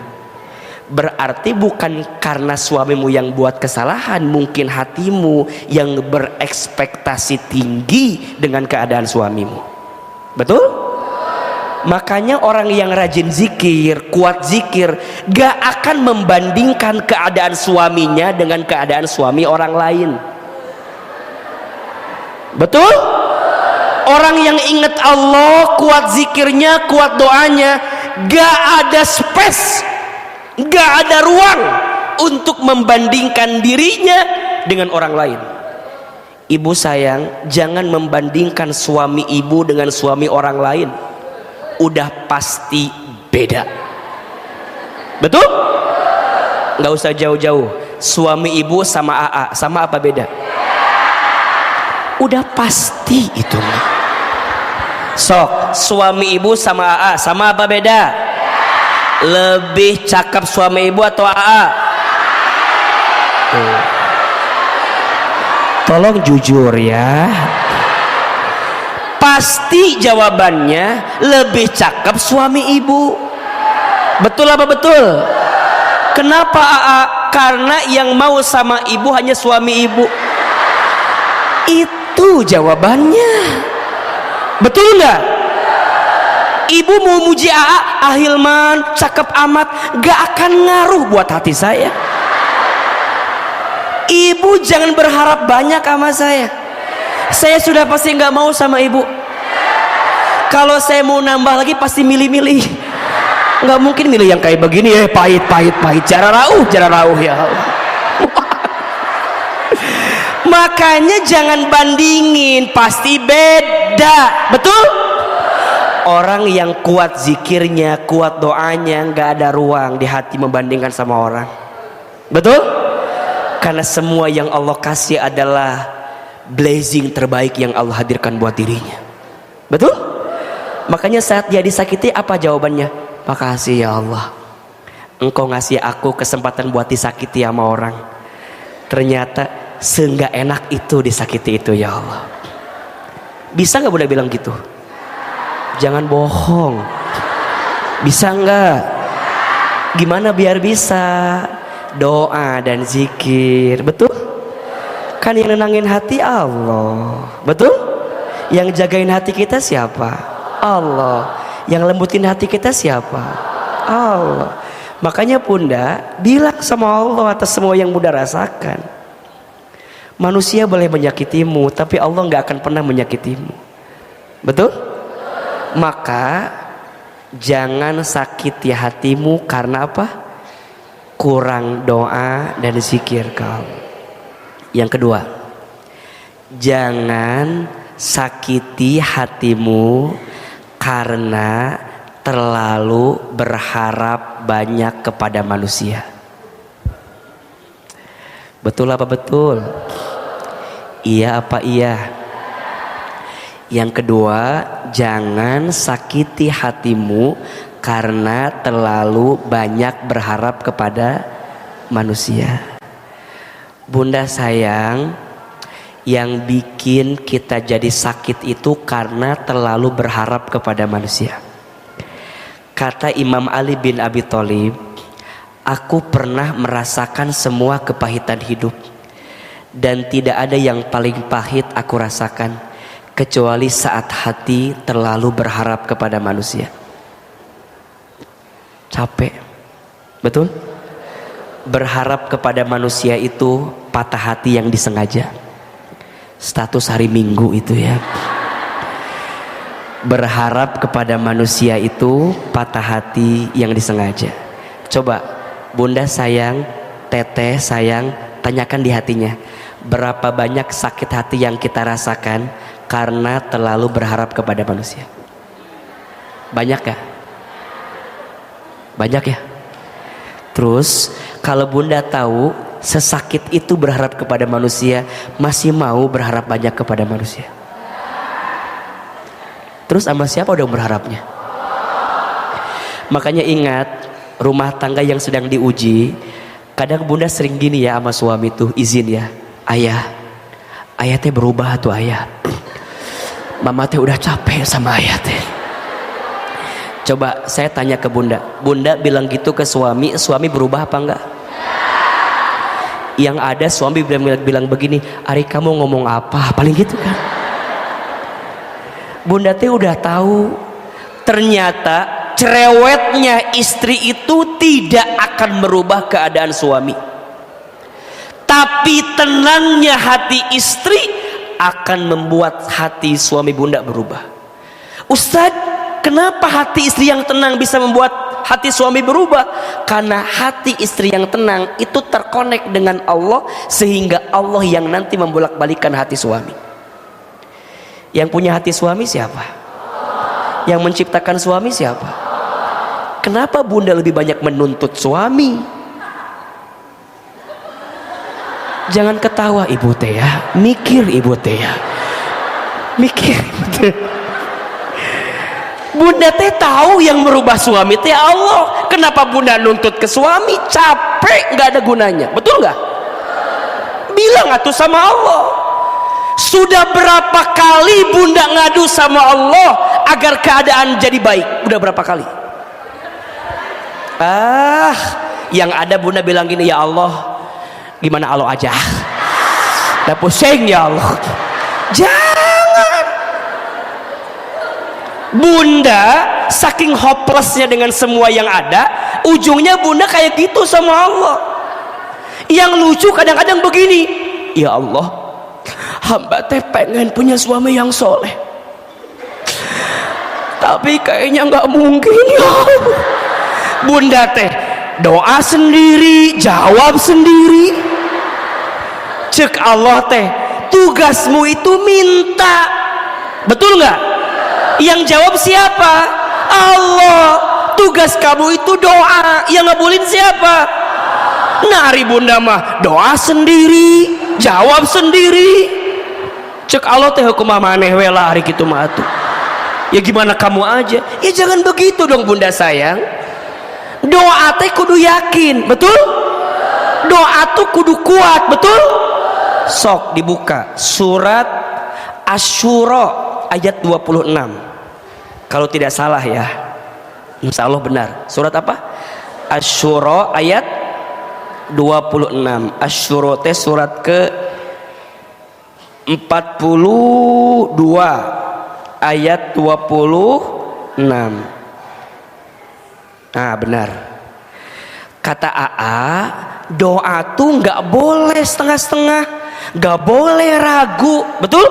Berarti bukan karena suamimu yang buat kesalahan, mungkin hatimu yang berekspektasi tinggi dengan keadaan suamimu. Betul? Makanya orang yang rajin zikir, kuat zikir, gak akan membandingkan keadaan suaminya dengan keadaan suami orang lain. Betul? Orang yang ingat Allah, kuat zikirnya, kuat doanya, gak ada space, gak ada ruang untuk membandingkan dirinya dengan orang lain. Ibu sayang, jangan membandingkan suami ibu dengan suami orang lain. Udah pasti beda. Betul? Gak usah jauh-jauh. Suami ibu sama AA, sama apa beda? Udah pasti itu mah. Sok, suami ibu sama AA sama apa beda? Lebih cakep suami ibu atau AA? Tuh. Tolong jujur ya. Pasti jawabannya lebih cakep suami ibu. Betul apa betul? Kenapa AA? Karena yang mau sama ibu hanya suami ibu. Itu jawabannya. Betul nggak? Ibu mau muji AA, Hilman cakep amat, gak akan ngaruh buat hati saya. Ibu jangan berharap banyak sama saya. Saya sudah pasti nggak mau sama ibu. Kalau saya mau nambah lagi pasti milih-milih. Nggak mungkin milih yang kayak begini ya, pahit. Jarang rauh ya. Makanya jangan bandingin, pasti beda. Betul? Orang yang kuat zikirnya, kuat doanya, nggak ada ruang di hati membandingkan sama orang. Betul? Karena semua yang Allah kasih adalah blessing terbaik yang Allah hadirkan buat dirinya. Betul? Makanya saat dia disakiti, apa jawabannya? Makasih ya Allah, Engkau ngasih aku kesempatan buat disakiti sama orang. Ternyata seenggak enak itu disakiti itu ya Allah. Bisa nggak Bunda bilang gitu? Jangan bohong. Bisa nggak? Gimana biar bisa? Doa dan zikir. Betul? Kan yang nenangin hati Allah. Betul? Yang jagain hati kita siapa? Allah. Yang lembutin hati kita siapa? Allah. Makanya Bunda bilang sama Allah atas semua yang Bunda rasakan. Manusia boleh menyakitimu, tapi Allah nggak akan pernah menyakitimu. Betul? Maka jangan sakiti hatimu karena apa? Kurang doa dan zikir kau. Yang kedua, jangan sakiti hatimu karena terlalu berharap banyak kepada manusia. Betul apa betul? Iya apa iya? Yang kedua, jangan sakiti hatimu karena terlalu banyak berharap kepada manusia. Bunda sayang, yang bikin kita jadi sakit itu karena terlalu berharap kepada manusia. Kata Imam Ali bin Abi Thalib, aku pernah merasakan semua kepahitan hidup, dan tidak ada yang paling pahit aku rasakan kecuali saat hati terlalu berharap kepada manusia. Capek, betul? Berharap kepada manusia itu patah hati yang disengaja. Status hari Minggu itu ya. Berharap kepada manusia itu patah hati yang disengaja. Coba Bunda sayang, Teteh sayang, tanyakan di hatinya, berapa banyak sakit hati yang kita rasakan karena terlalu berharap kepada manusia? Banyak ya? Banyak ya? Terus kalau Bunda tahu sesakit itu berharap kepada manusia, masih mau berharap banyak kepada manusia? Terus sama siapa dong berharapnya? Makanya ingat, rumah tangga yang sedang diuji, kadang Bunda sering gini ya sama suami tuh, izin ya, ayah teh berubah tuh ayah, mama teh udah capek sama ayah teh. Coba saya tanya ke Bunda, Bunda bilang gitu ke suami, suami berubah apa enggak? Yang ada suami bilang begini, Ari kamu ngomong apa? Paling gitu kan. Bunda teh udah tahu, ternyata cerewetnya istri itu tidak akan merubah keadaan suami, tapi tenangnya hati istri akan membuat hati suami Bunda berubah. Ustadz, kenapa hati istri yang tenang bisa membuat hati suami berubah? Karena hati istri yang tenang itu terkonek dengan Allah, sehingga Allah yang nanti membolak-balikan hati suami. Yang punya hati suami siapa? Yang menciptakan suami siapa? Kenapa Bunda lebih banyak menuntut suami? Jangan ketawa ibu teh ya, mikir ibu teh ya, mikir. Bunda teh tahu yang merubah suami teh Allah. Kenapa Bunda nuntut ke suami? Capek, nggak ada gunanya, betul nggak? Bilang atuh sama Allah. Sudah berapa kali Bunda ngadu sama Allah agar keadaan jadi baik? Udah berapa kali? Yang ada Bunda bilang gini, ya Allah, gimana Allah aja? Udah pusing ya Allah. Jangan. Bunda saking hopelessnya dengan semua yang ada, ujungnya Bunda kayak gitu sama Allah. Yang lucu kadang-kadang begini, ya Allah, hamba teh pengen punya suami yang soleh, tapi kayaknya nggak mungkin ya. Bunda teh doa sendiri, jawab sendiri. Cek Allah teh, tugasmu itu minta, betul nggak? Yang jawab siapa? Allah. Tugas kamu itu doa, yang ngabulin siapa? Nah, hari Bunda mah doa sendiri, jawab sendiri. Cek Allah teh hukum maneh we lah hari kitu mah atuh. Ya gimana kamu aja? Ya jangan begitu dong Bunda sayang. Doa teh kudu yakin, betul? Doa tuh kudu kuat, betul? Sok dibuka surat Asy-Syura ayat 26. Kalau tidak salah ya, insya Allah benar. Surat apa? Asy-Syura ayat 26. Asy-Syura teh surat ke 42 ayat 26. Nah benar. Kata AA, doa tuh nggak boleh setengah-setengah, nggak boleh ragu, betul?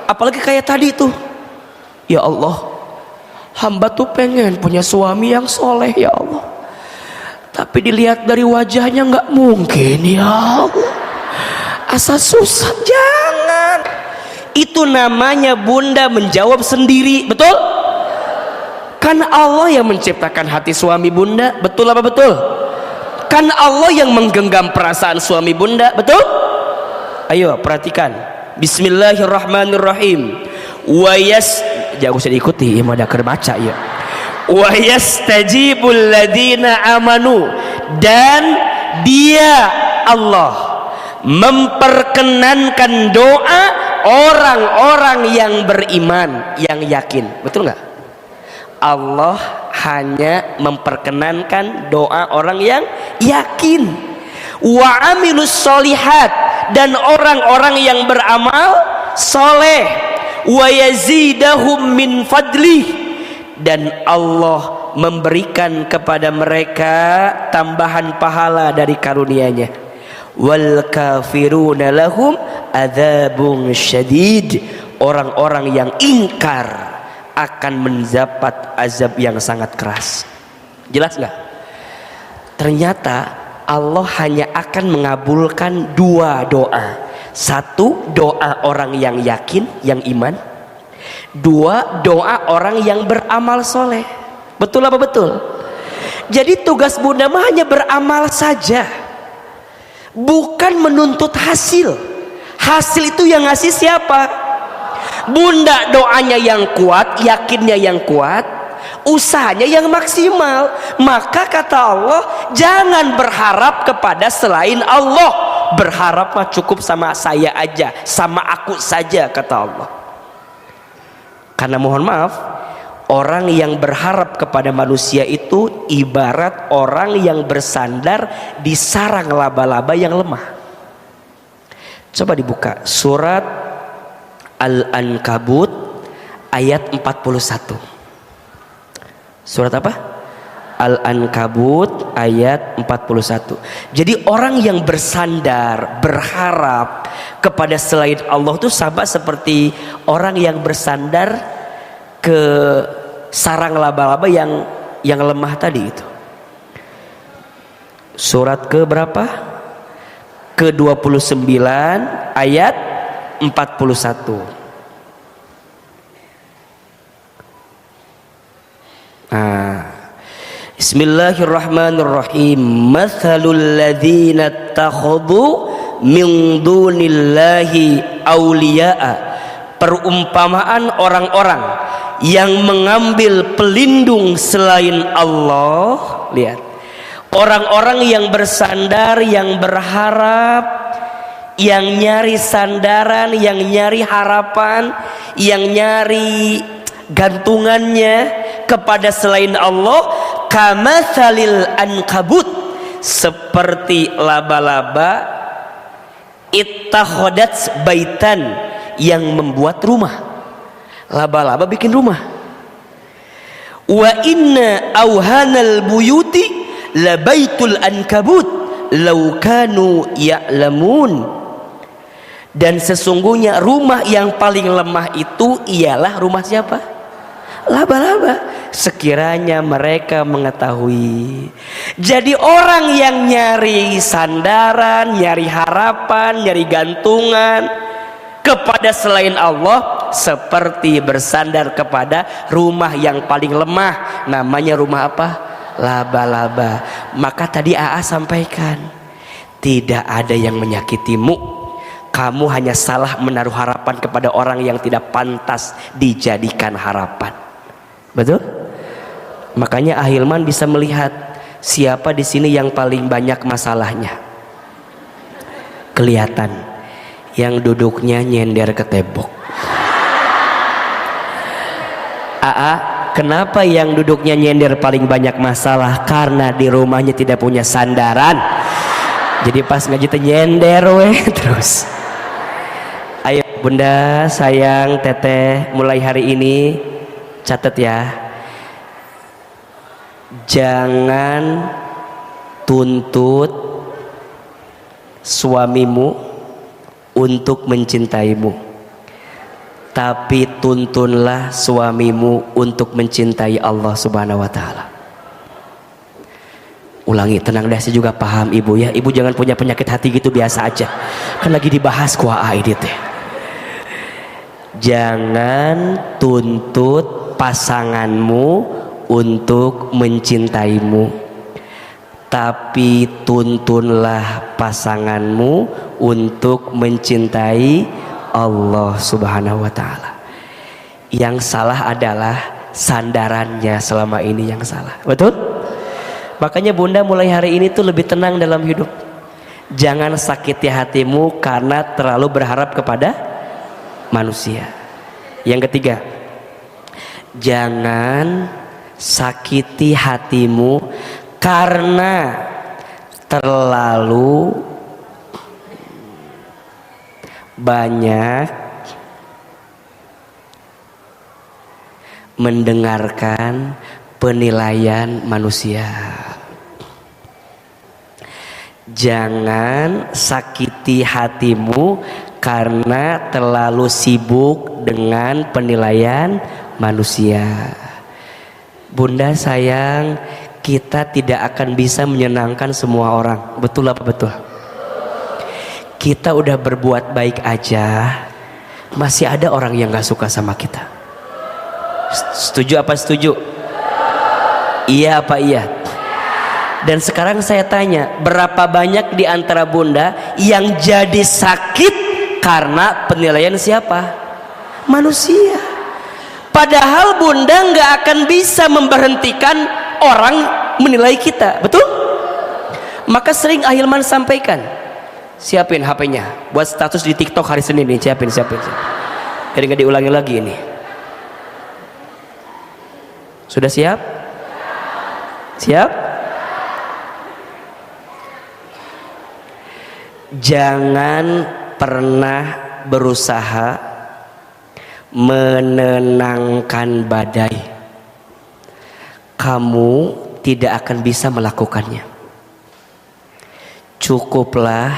Apalagi kayak tadi tuh, ya Allah, hamba tuh pengen punya suami yang soleh ya Allah, tapi dilihat dari wajahnya nggak mungkin ya Allah. Asa susah. Jangan. Itu namanya Bunda menjawab sendiri, betul? Kan Allah yang menciptakan hati suami Bunda, betul apa betul? Kan Allah yang menggenggam perasaan suami Bunda, betul? Ayo perhatikan. Bismillahirrahmanirrahim. Jangan usah diikuti, ya mau ada baca ya. Wa yastajibul ladina amanu, dan dia Allah memperkenankan doa orang-orang yang beriman, yang yakin. Betul nggak? Allah hanya memperkenankan doa orang yang yakin. Wa amilus solihat, dan orang-orang yang beramal soleh. Wa yazidahum min fadlih, dan Allah memberikan kepada mereka tambahan pahala dari karunia-Nya. Wal kafiruna lahum adzabun syadid, orang-orang yang ingkar akan mendapat azab yang sangat keras. Jelas nggak? Ternyata Allah hanya akan mengabulkan dua doa. Satu, doa orang yang yakin, yang iman. Dua, doa orang yang beramal soleh. Betul apa betul? Jadi tugas bunda mah hanya beramal saja, bukan menuntut hasil. Hasil itu yang ngasih siapa? Bunda doanya yang kuat, yakinnya yang kuat, usahanya yang maksimal. Maka kata Allah, jangan berharap kepada selain Allah. Berharap mah cukup sama saya aja, sama aku saja, kata Allah. Karena mohon maaf, orang yang berharap kepada manusia itu ibarat orang yang bersandar di sarang laba-laba yang lemah. Coba dibuka surat Al-Ankabut ayat 41. Surat apa? Al-Ankabut ayat 41. Jadi orang yang bersandar, berharap kepada selain Allah itu sama seperti orang yang bersandar ke sarang laba-laba yang lemah tadi itu. Surat ke berapa? Ke 29 ayat 41. Bismillahirrahmanirrahim. Mathalul ladzina takhadhu min dunillahi awliya'a, perumpamaan orang-orang yang mengambil pelindung selain Allah. Lihat, orang-orang yang bersandar, yang berharap, yang nyari sandaran, yang nyari harapan, yang nyari gantungannya kepada selain Allah. Kamatsalil ankabut, seperti laba-laba ittakhadat baitan, yang membuat rumah. Laba-laba bikin rumah. Wa inna auhanal buyuti labaitul ankabut law kanu ya'lamun, dan sesungguhnya rumah yang paling lemah itu ialah rumah siapa? Laba-laba, sekiranya mereka mengetahui. Jadi orang yang nyari sandaran, nyari harapan, nyari gantungan kepada selain Allah seperti bersandar kepada rumah yang paling lemah. Namanya rumah apa? Laba-laba. Maka tadi AA sampaikan, tidak ada yang menyakitimu. Kamu hanya salah menaruh harapan kepada orang yang tidak pantas dijadikan harapan. Betul? Makanya Ahilman bisa melihat siapa di sini yang paling banyak masalahnya. Kelihatan yang duduknya nyender ke tembok. AA, kenapa yang duduknya nyender paling banyak masalah? Karena di rumahnya tidak punya sandaran. Jadi pas ngaji teh nyender weh terus. Ayo bunda, sayang, teteh, mulai hari ini catat ya, jangan tuntut suamimu untuk mencintaimu, tapi tuntunlah suamimu untuk mencintai Allah Subhanahu wa Ta'ala. Ulangi, tenang deh, saya juga paham ibu ya. Ibu jangan punya penyakit hati gitu, biasa aja, kan lagi dibahas kuaa ini teh. Jangan tuntut pasanganmu untuk mencintaimu, tapi tuntunlah pasanganmu untuk mencintai Allah Subhanahu wa Ta'ala. Yang salah adalah sandarannya selama ini yang salah. Betul? Makanya bunda mulai hari ini tuh lebih tenang dalam hidup. Jangan sakiti hatimu karena terlalu berharap kepada manusia. Yang ketiga, jangan sakiti hatimu karena terlalu banyak mendengarkan penilaian manusia. Jangan sakiti hatimu karena terlalu sibuk dengan penilaian manusia. Bunda sayang, kita tidak akan bisa menyenangkan semua orang. Betul apa betul? Kita udah berbuat baik aja, masih ada orang yang gak suka sama kita. Setuju apa setuju? Iya apa iya? Dan sekarang saya tanya, berapa banyak di antara bunda yang jadi sakit karena penilaian siapa? Manusia. Padahal bunda nggak akan bisa memberhentikan orang menilai kita, betul? Maka sering Ahilman sampaikan, siapin HP-nya buat status di TikTok hari Senin nih, siapin. Jadi nggak diulangi lagi ini. Sudah siap? Siap? Jangan pernah berusaha menenangkan badai. Kamu tidak akan bisa melakukannya. Cukuplah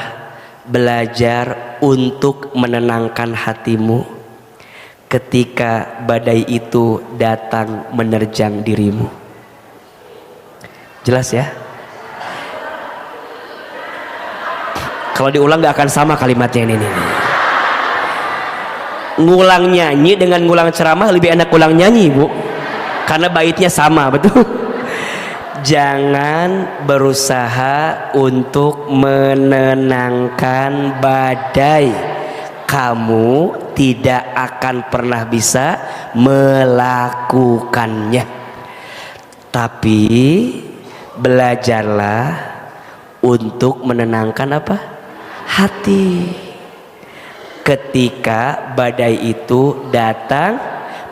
belajar untuk menenangkan hatimu ketika badai itu datang menerjang dirimu. Jelas ya? Kalau diulang gak akan sama kalimatnya ini. Ngulang nyanyi dengan ngulang ceramah lebih enak ngulang nyanyi, Bu. Karena baitnya sama, betul? Jangan berusaha untuk menenangkan badai. Kamu tidak akan pernah bisa melakukannya. Tapi belajarlah untuk menenangkan apa? Hati ketika badai itu datang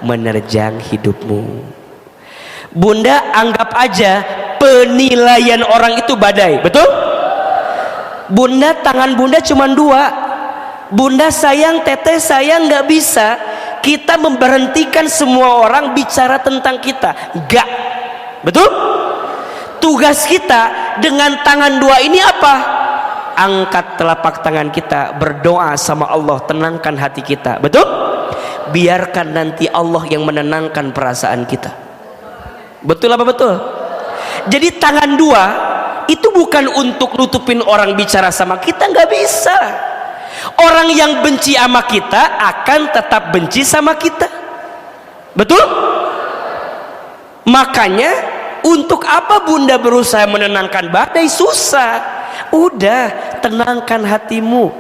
menerjang hidupmu. Bunda anggap aja penilaian orang itu badai, betul? Bunda, tangan bunda cuma dua. Bunda sayang, teteh sayang, nggak bisa kita memberhentikan semua orang bicara tentang kita, nggak, betul? Tugas kita dengan tangan dua ini apa? Angkat telapak tangan kita, berdoa sama Allah, tenangkan hati kita, betul? Biarkan nanti Allah yang menenangkan perasaan kita. Betul apa betul? Jadi tangan dua itu bukan untuk nutupin orang bicara sama kita, nggak bisa. Orang yang benci sama kita akan tetap benci sama kita, betul? Makanya untuk apa bunda berusaha menenangkan badai? Susah. Udah, tenangkan hatimu.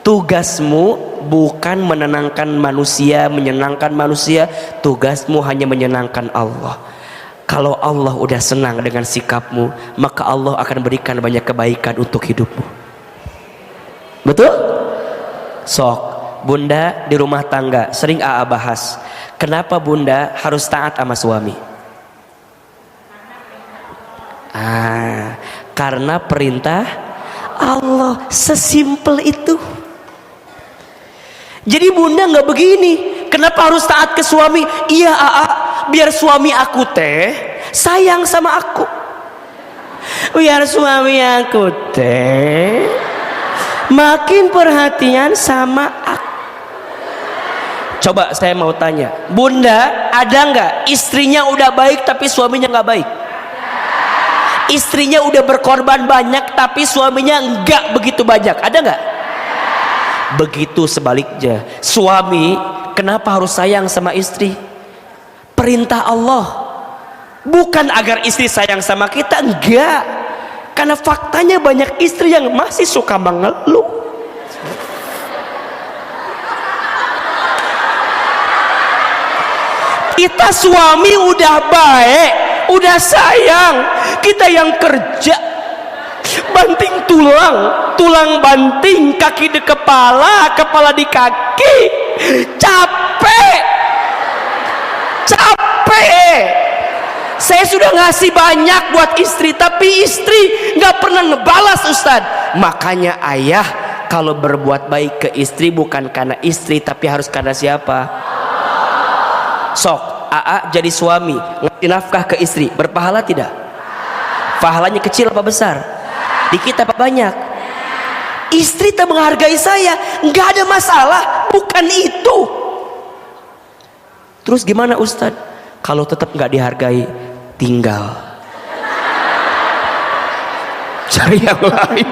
Tugasmu bukan menenangkan manusia, menyenangkan manusia. Tugasmu hanya menyenangkan Allah. Kalau Allah udah senang dengan sikapmu, maka Allah akan berikan banyak kebaikan untuk hidupmu. Betul? Sok, bunda di rumah tangga sering AA bahas, kenapa bunda harus taat sama suami? Karena perintah Allah, sesimpel itu. Jadi bunda nggak begini, kenapa harus taat ke suami? Iya AA, biar suami aku teh sayang sama aku, biar suami aku teh makin perhatian sama aku. Coba saya mau tanya, bunda ada nggak istrinya udah baik tapi suaminya nggak baik? Istrinya udah berkorban banyak tapi suaminya enggak begitu banyak, ada nggak? Begitu sebaliknya, suami kenapa harus sayang sama istri? Perintah Allah, bukan agar istri sayang sama kita, enggak. Karena faktanya banyak istri yang masih suka mengeluh. Kita suami udah baik, udah sayang, kita yang kerja banting tulang tulang banting, kaki di kepala, kepala di kaki. Capek. Saya sudah ngasih banyak buat istri, tapi istri nggak pernah ngebalas Ustadz. Makanya ayah kalau berbuat baik ke istri bukan karena istri, tapi harus karena siapa? Sok AA jadi suami ngasih nafkah ke istri, berpahala tidak? Pahalanya kecil apa besar? Dikit apa banyak? Istri tak menghargai saya, nggak ada masalah, bukan itu. Terus gimana Ustadz? Kalau tetap nggak dihargai, tinggal, cari yang lain.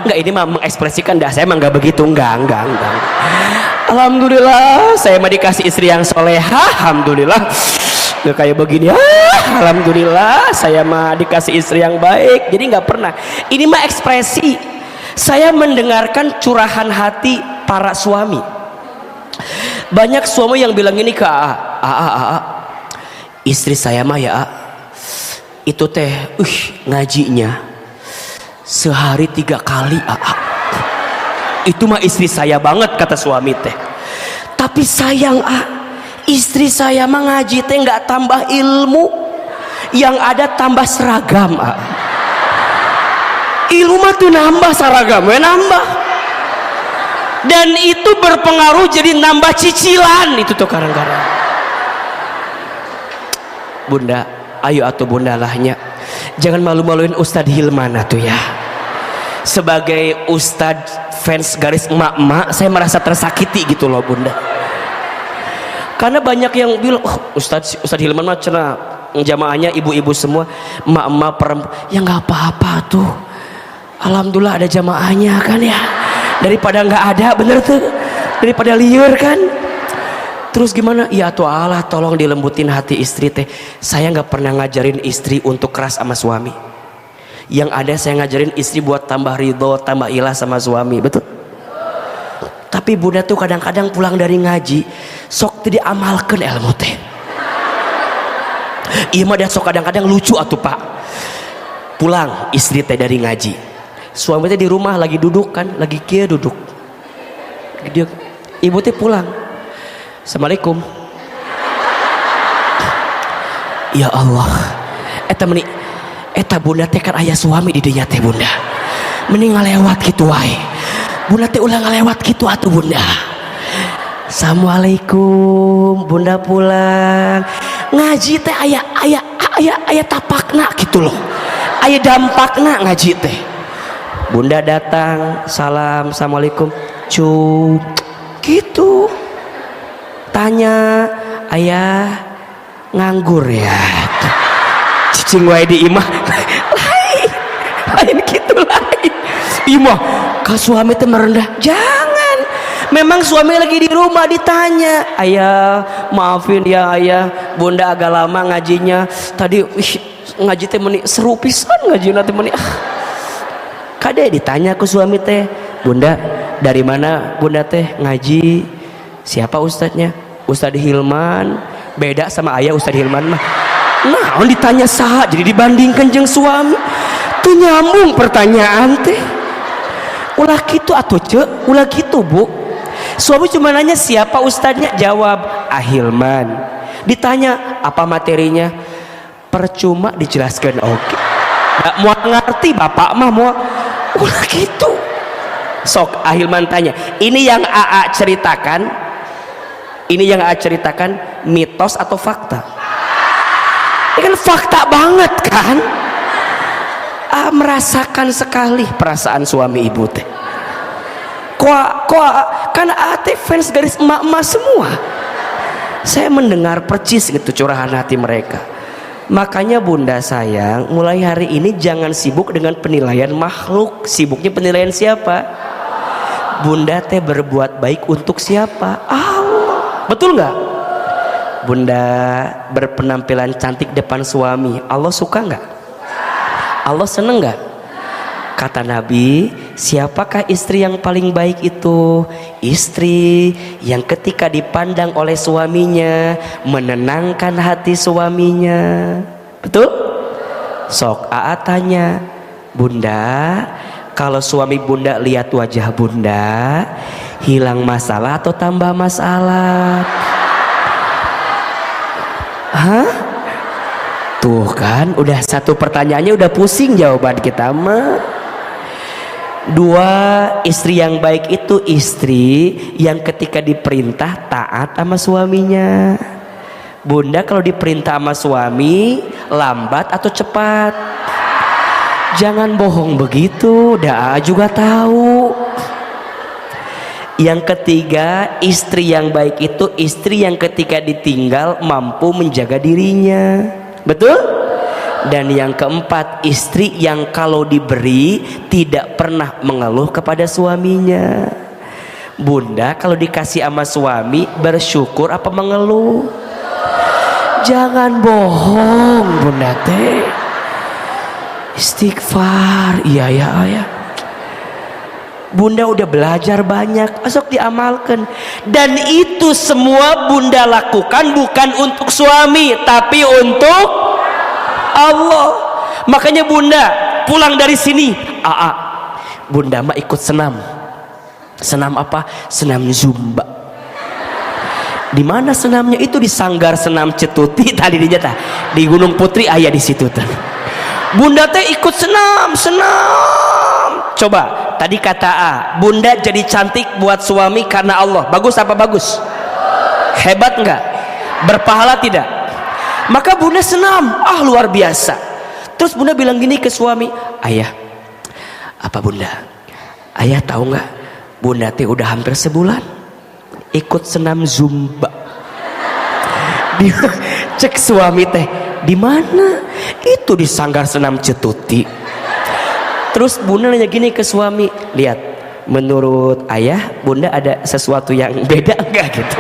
Enggak, ini mah mengekspresikan dah, saya mah nggak begitu, enggak. Alhamdulillah saya mah dikasih istri yang soleha, alhamdulillah. Nggak kayak begini, alhamdulillah saya mah dikasih istri yang baik. Jadi nggak pernah, ini mah ekspresi. Saya mendengarkan curahan hati para suami. Banyak suami yang bilang ini ke AA, istri saya mah ya itu teh ngajinya sehari 3 kali AA. Itu mah istri saya banget kata suami teh. Tapi sayang istri saya mah ngaji teh nggak tambah ilmu, yang ada tambah seragam ilmu mah tuh nambah, seragam nambah, dan itu berpengaruh jadi nambah cicilan itu tuh kadang-kadang. Bunda, ayo atuh bunda lahnya, jangan malu-maluin Ustadz Hilman tuh ya. Sebagai Ustadz fans garis emak-emak, saya merasa tersakiti gitu loh bunda. Karena banyak yang bilang, Ustadz Hilman mah cenah jamaahnya ibu-ibu semua, emak-emak perempuan. Ya nggak apa-apa tuh, alhamdulillah ada jamaahnya kan ya, daripada nggak ada, bener tuh, daripada liur kan. Terus gimana? Ya tuh Allah, tolong dilembutin hati istri teh. Saya nggak pernah ngajarin istri untuk keras sama suami. Yang ada saya ngajarin istri buat tambah ridho, tambah ilah sama suami, betul? Tapi bunda tuh kadang-kadang pulang dari ngaji, sok tidak amalkan ilmu teh. Iya mah dia sok kadang-kadang lucu atuh pak. Pulang istri teh dari ngaji, suami teh di rumah lagi duduk kan, lagi kia duduk. Dia, ibu teh pulang. Assalamualaikum. Ya Allah, eta bunda teh kan ayah suami di dinya teh bunda. Mending ngalewat gitu wae. Bunda teh ulah ngalewat gitu atuh bunda. Assalamualaikum, bunda pulang. Ngaji teh aya tapakna gitu loh. Aya dampakna ngaji teh. Bunda datang, salam, assalamualaikum, cup, gitu. Tanya, ayah nganggur ya? Cicing wae di imah, lain gitu lain. Imah, kau suami teh merendah, jangan. Memang suami lagi di rumah ditanya, ayah maafin ya ayah, bunda agak lama ngajinya. Tadi ngaji teh meni seru pisan ngaji nanti meni. Kade ditanya ke suami teh, bunda dari mana bunda teh ngaji? Siapa ustadznya? Ustadz Hilman. Beda sama ayah Ustadz Hilman mah. Nah, ditanya saha jadi dibandingkan jeung suami. Tuh nyambung pertanyaan teh. Ulah gitu atuh cek, ulah gitu bu. Suami cuma nanya siapa ustadznya, jawab Hilman. Ditanya apa materinya, percuma dijelaskan. Oke. Nggak mau ngerti bapak mah mau. Ulah gitu. Sok Hilman tanya, ini yang AA ceritakan. Ini yang AA ceritakan mitos atau fakta? Ini kan fakta banget kan? Merasakan sekali perasaan suami ibu teh. Kan AA fans garis emak-emak semua. Saya mendengar percis gitu curahan hati mereka. Makanya bunda sayang, mulai hari ini jangan sibuk dengan penilaian makhluk. Sibuknya penilaian siapa? Bunda teh berbuat baik untuk siapa? Allah. Betul nggak? Bunda berpenampilan cantik depan suami, Allah suka nggak? Allah seneng nggak? Kata Nabi, siapakah istri yang paling baik itu? Istri yang ketika dipandang oleh suaminya menenangkan hati suaminya. Betul? Sok AA tanya, Bunda, kalau suami bunda lihat wajah bunda, hilang masalah atau tambah masalah? Hah? Tuh kan, udah satu pertanyaannya udah pusing jawaban kita mah. Dua, istri yang baik itu istri yang ketika diperintah taat sama suaminya. Bunda kalau diperintah sama suami lambat atau cepat? Jangan bohong begitu, dah juga tahu. Yang ketiga, istri yang baik itu istri yang ketika ditinggal mampu menjaga dirinya. Betul? Dan yang keempat, istri yang kalau diberi tidak pernah mengeluh kepada suaminya. Bunda kalau dikasih sama suami bersyukur apa mengeluh? Jangan bohong bunda teh. Istighfar. Iya ya ayah. Bunda udah belajar banyak, asok diamalkan. Dan itu semua bunda lakukan bukan untuk suami, tapi untuk Allah. Makanya bunda pulang dari sini, bunda mah ikut senam. Senam apa? Senam zumba. Di mana senamnya? Itu di Sanggar Senam Cetuti tadi dinyata. Di Gunung Putri ayah di situ tuh. Bunda teh ikut senam. Coba tadi kata A, bunda jadi cantik buat suami karena Allah. Bagus apa bagus? Hebat enggak? Berpahala tidak? Maka bunda senam, luar biasa. Terus bunda bilang gini ke suami, ayah, apa bunda? Ayah tahu nggak? Bunda teh udah hampir sebulan ikut senam zumba. Cek suami teh, di mana? Itu di Sanggar Senam Cetuti. Terus bunda nanya gini ke suami, lihat, menurut ayah bunda ada sesuatu yang beda enggak gitu?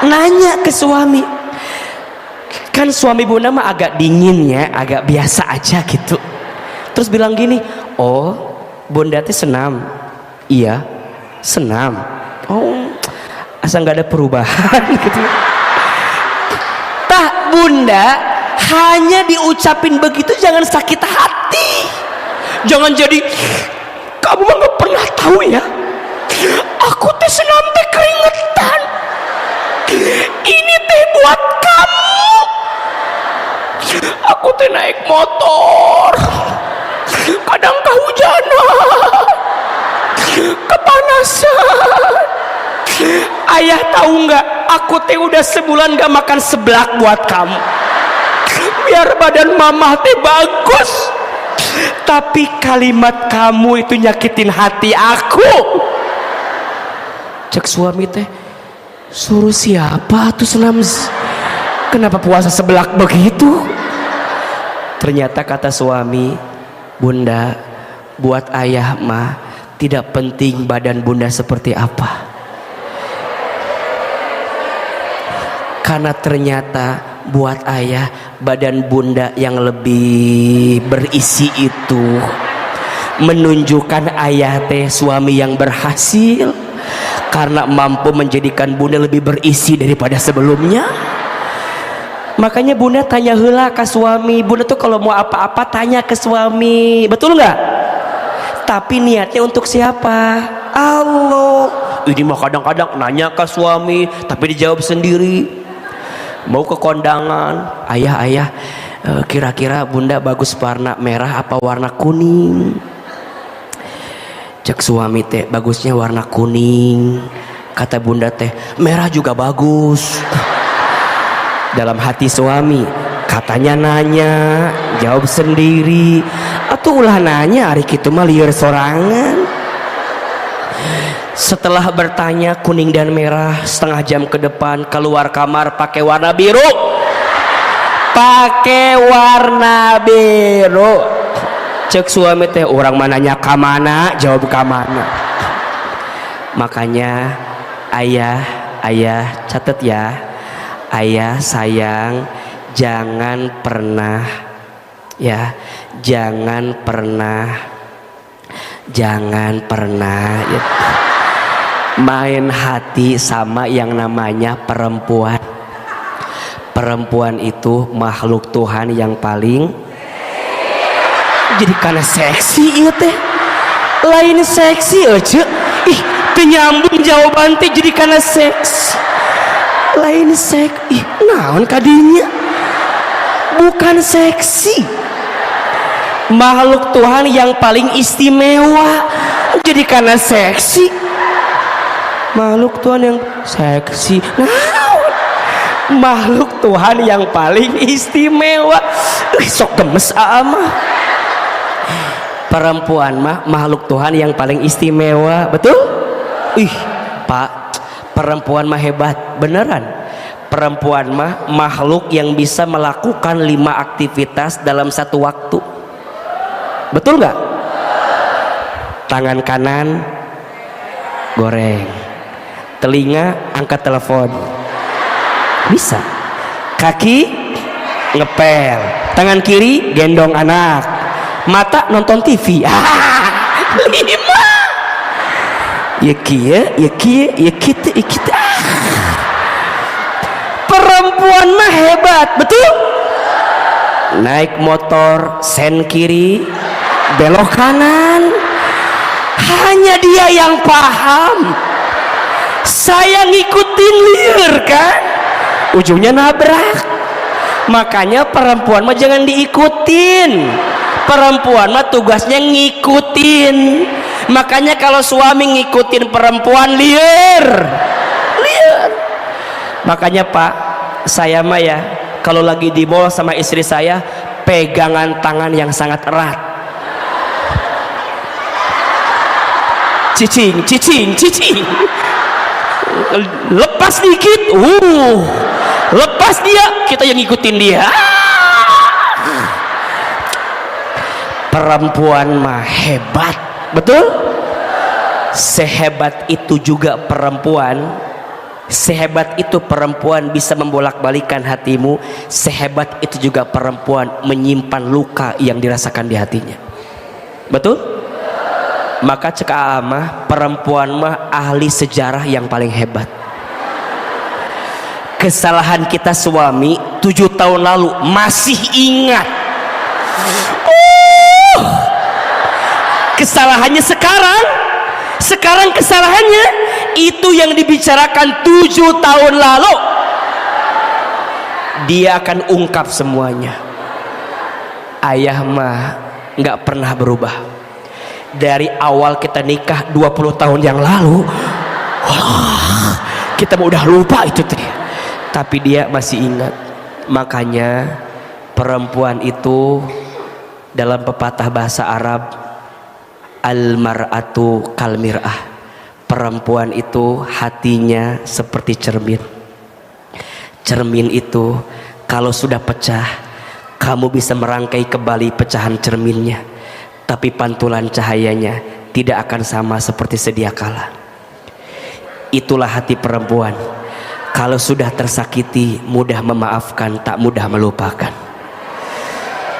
Nanya ke suami. Kan suami bunda mah agak dingin ya, agak biasa aja gitu. Terus bilang gini, oh bunda teh senam. Iya senam. Oh asal nggak ada perubahan gitu. Tak bunda, hanya diucapin begitu jangan sakit hati. Jangan jadi kamu mah nggak pernah tahu ya, aku teh senam teh keringetan, ini teh buat kamu. Aku teh naik motor, kadang kehujanan, kepanasan. Ayah tahu nggak, aku teh udah sebulan gak makan seblak buat kamu, biar badan mama teh bagus. Tapi kalimat kamu itu nyakitin hati aku. Cek suami teh, suruh siapa tuh senam? Kenapa puasa seblak begitu? Ternyata kata suami, bunda, buat ayah mah tidak penting badan bunda seperti apa. Karena ternyata buat ayah badan bunda yang lebih berisi itu menunjukkan ayah teh suami yang berhasil karena mampu menjadikan bunda lebih berisi daripada sebelumnya. Makanya bunda tanya heula ke suami. Bunda tuh kalau mau apa-apa tanya ke suami, betul nggak? Tapi niatnya untuk siapa? Allah. Ini mah kadang-kadang nanya ke suami tapi dijawab sendiri. Mau ke kondangan, ayah, kira-kira bunda bagus warna merah apa warna kuning? Cek suami teh, bagusnya warna kuning. Kata bunda teh, merah juga bagus. Dalam hati suami, katanya nanya, jawab sendiri. Atau ulah nanya, hari kitu mah lieur sorangan. Setelah bertanya kuning dan merah, setengah jam ke depan keluar kamar pakai warna biru. Pakai warna biru. Cek suami teh, orang mananya ka mana, jawab ka mana. Makanya ayah catat ya. Ayah sayang, jangan pernah ya, jangan pernah ya, main hati sama yang namanya perempuan. Perempuan itu makhluk Tuhan yang paling jadi karena seksi ieu teh lain seksi aja ih teu nyambung jawaban teh jadi karena seksi lain ih naon kadinya bukan seksi makhluk Tuhan yang paling istimewa jadi karena seksi makhluk Tuhan yang seksi makhluk Tuhan yang paling istimewa sok gemes mah perempuan mah makhluk Tuhan yang paling istimewa betul ih Pak perempuan mah hebat beneran perempuan mah makhluk yang bisa melakukan 5 aktivitas dalam satu waktu betul nggak tangan kanan goreng telinga angkat telepon bisa kaki ngepel tangan kiri gendong anak mata nonton TV 5 ya kieu ya kieu ya kita perempuan mah hebat betul naik motor sen kiri belok kanan hanya dia yang paham saya ngikutin liar kan ujungnya nabrak makanya perempuan mah jangan diikutin perempuan mah tugasnya ngikutin makanya kalau suami ngikutin perempuan liar makanya Pak saya mah ya kalau lagi di mall sama istri saya pegangan tangan yang sangat erat cicing lepas dikit lepas dia kita yang ngikutin dia perempuan mah hebat betul sehebat itu juga perempuan sehebat itu perempuan bisa membolak-balikan hatimu sehebat itu juga perempuan menyimpan luka yang dirasakan di hatinya betul maka cek mah perempuan mah ahli sejarah yang paling hebat kesalahan kita suami 7 tahun lalu masih ingat kesalahannya sekarang kesalahannya itu yang dibicarakan 7 tahun lalu dia akan ungkap semuanya ayah mah nggak pernah berubah dari awal kita nikah 20 tahun yang lalu kita udah lupa itu teh tapi dia masih ingat makanya perempuan itu dalam pepatah bahasa Arab al-mar'atu kal mir'ah perempuan itu hatinya seperti cermin itu kalau sudah pecah kamu bisa merangkai kembali pecahan cerminnya tapi pantulan cahayanya tidak akan sama seperti sedia kala itulah hati perempuan kalau sudah tersakiti mudah memaafkan tak mudah melupakan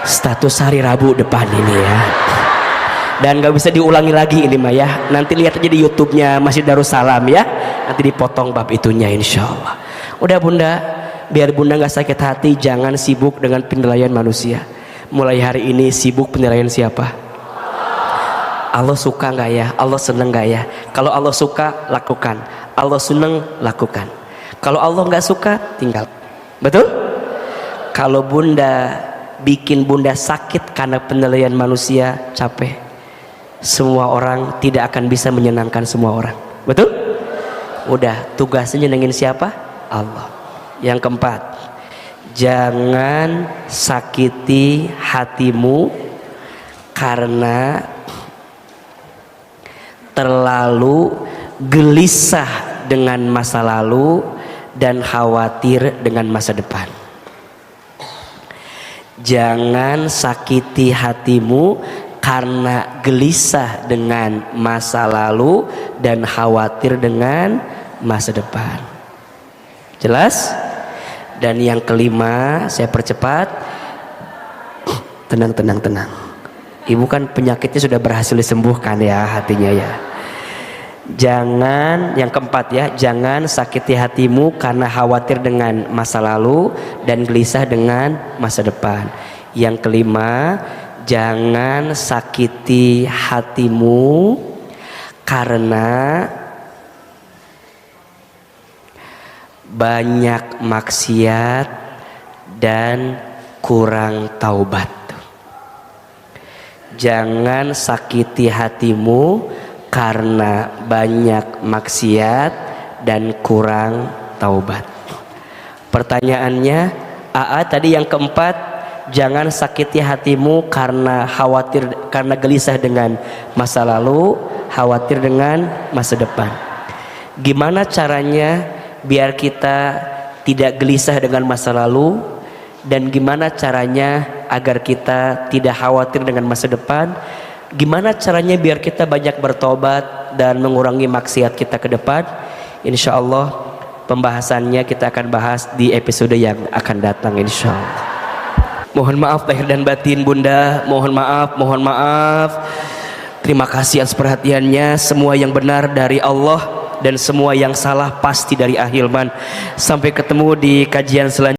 status hari Rabu depan ini ya dan gak bisa diulangi lagi ini mah ya nanti lihat aja di YouTube-nya Masjid Darussalam ya nanti dipotong bab itunya insyaallah udah bunda biar bunda gak sakit hati jangan sibuk dengan penilaian manusia mulai hari ini sibuk penilaian siapa Allah suka nggak ya Allah seneng nggak ya kalau Allah suka lakukan Allah seneng lakukan kalau Allah nggak suka tinggal betul kalau bunda bikin bunda sakit karena penilaian manusia capek semua orang tidak akan bisa menyenangkan semua orang betul udah tugasnya nyenengin siapa Allah yang keempat jangan sakiti hatimu karena terlalu gelisah dengan masa lalu dan khawatir dengan masa depan jangan sakiti hatimu karena gelisah dengan masa lalu dan khawatir dengan masa depan jelas dan yang kelima saya percepat tenang ibu kan penyakitnya sudah berhasil disembuhkan ya hatinya ya jangan yang keempat ya jangan sakiti hatimu karena khawatir dengan masa lalu dan gelisah dengan masa depan yang kelima jangan sakiti hatimu karena banyak maksiat dan kurang taubat. Jangan sakiti hatimu karena banyak maksiat dan kurang taubat. Pertanyaannya, AA tadi yang keempat, jangan sakiti hatimu karena khawatir, karena gelisah dengan masa lalu, khawatir dengan masa depan. Gimana caranya biar kita tidak gelisah dengan masa lalu, dan gimana caranya agar kita tidak khawatir dengan masa depan? Gimana caranya biar kita banyak bertobat dan mengurangi maksiat kita ke depan? Insya Allah pembahasannya kita akan bahas di episode yang akan datang, insya Allah. Mohon maaf lahir dan batin Bunda, mohon maaf. Terima kasih atas perhatiannya. Semua yang benar dari Allah dan semua yang salah pasti dari Ahilman. Sampai ketemu di kajian selanjutnya.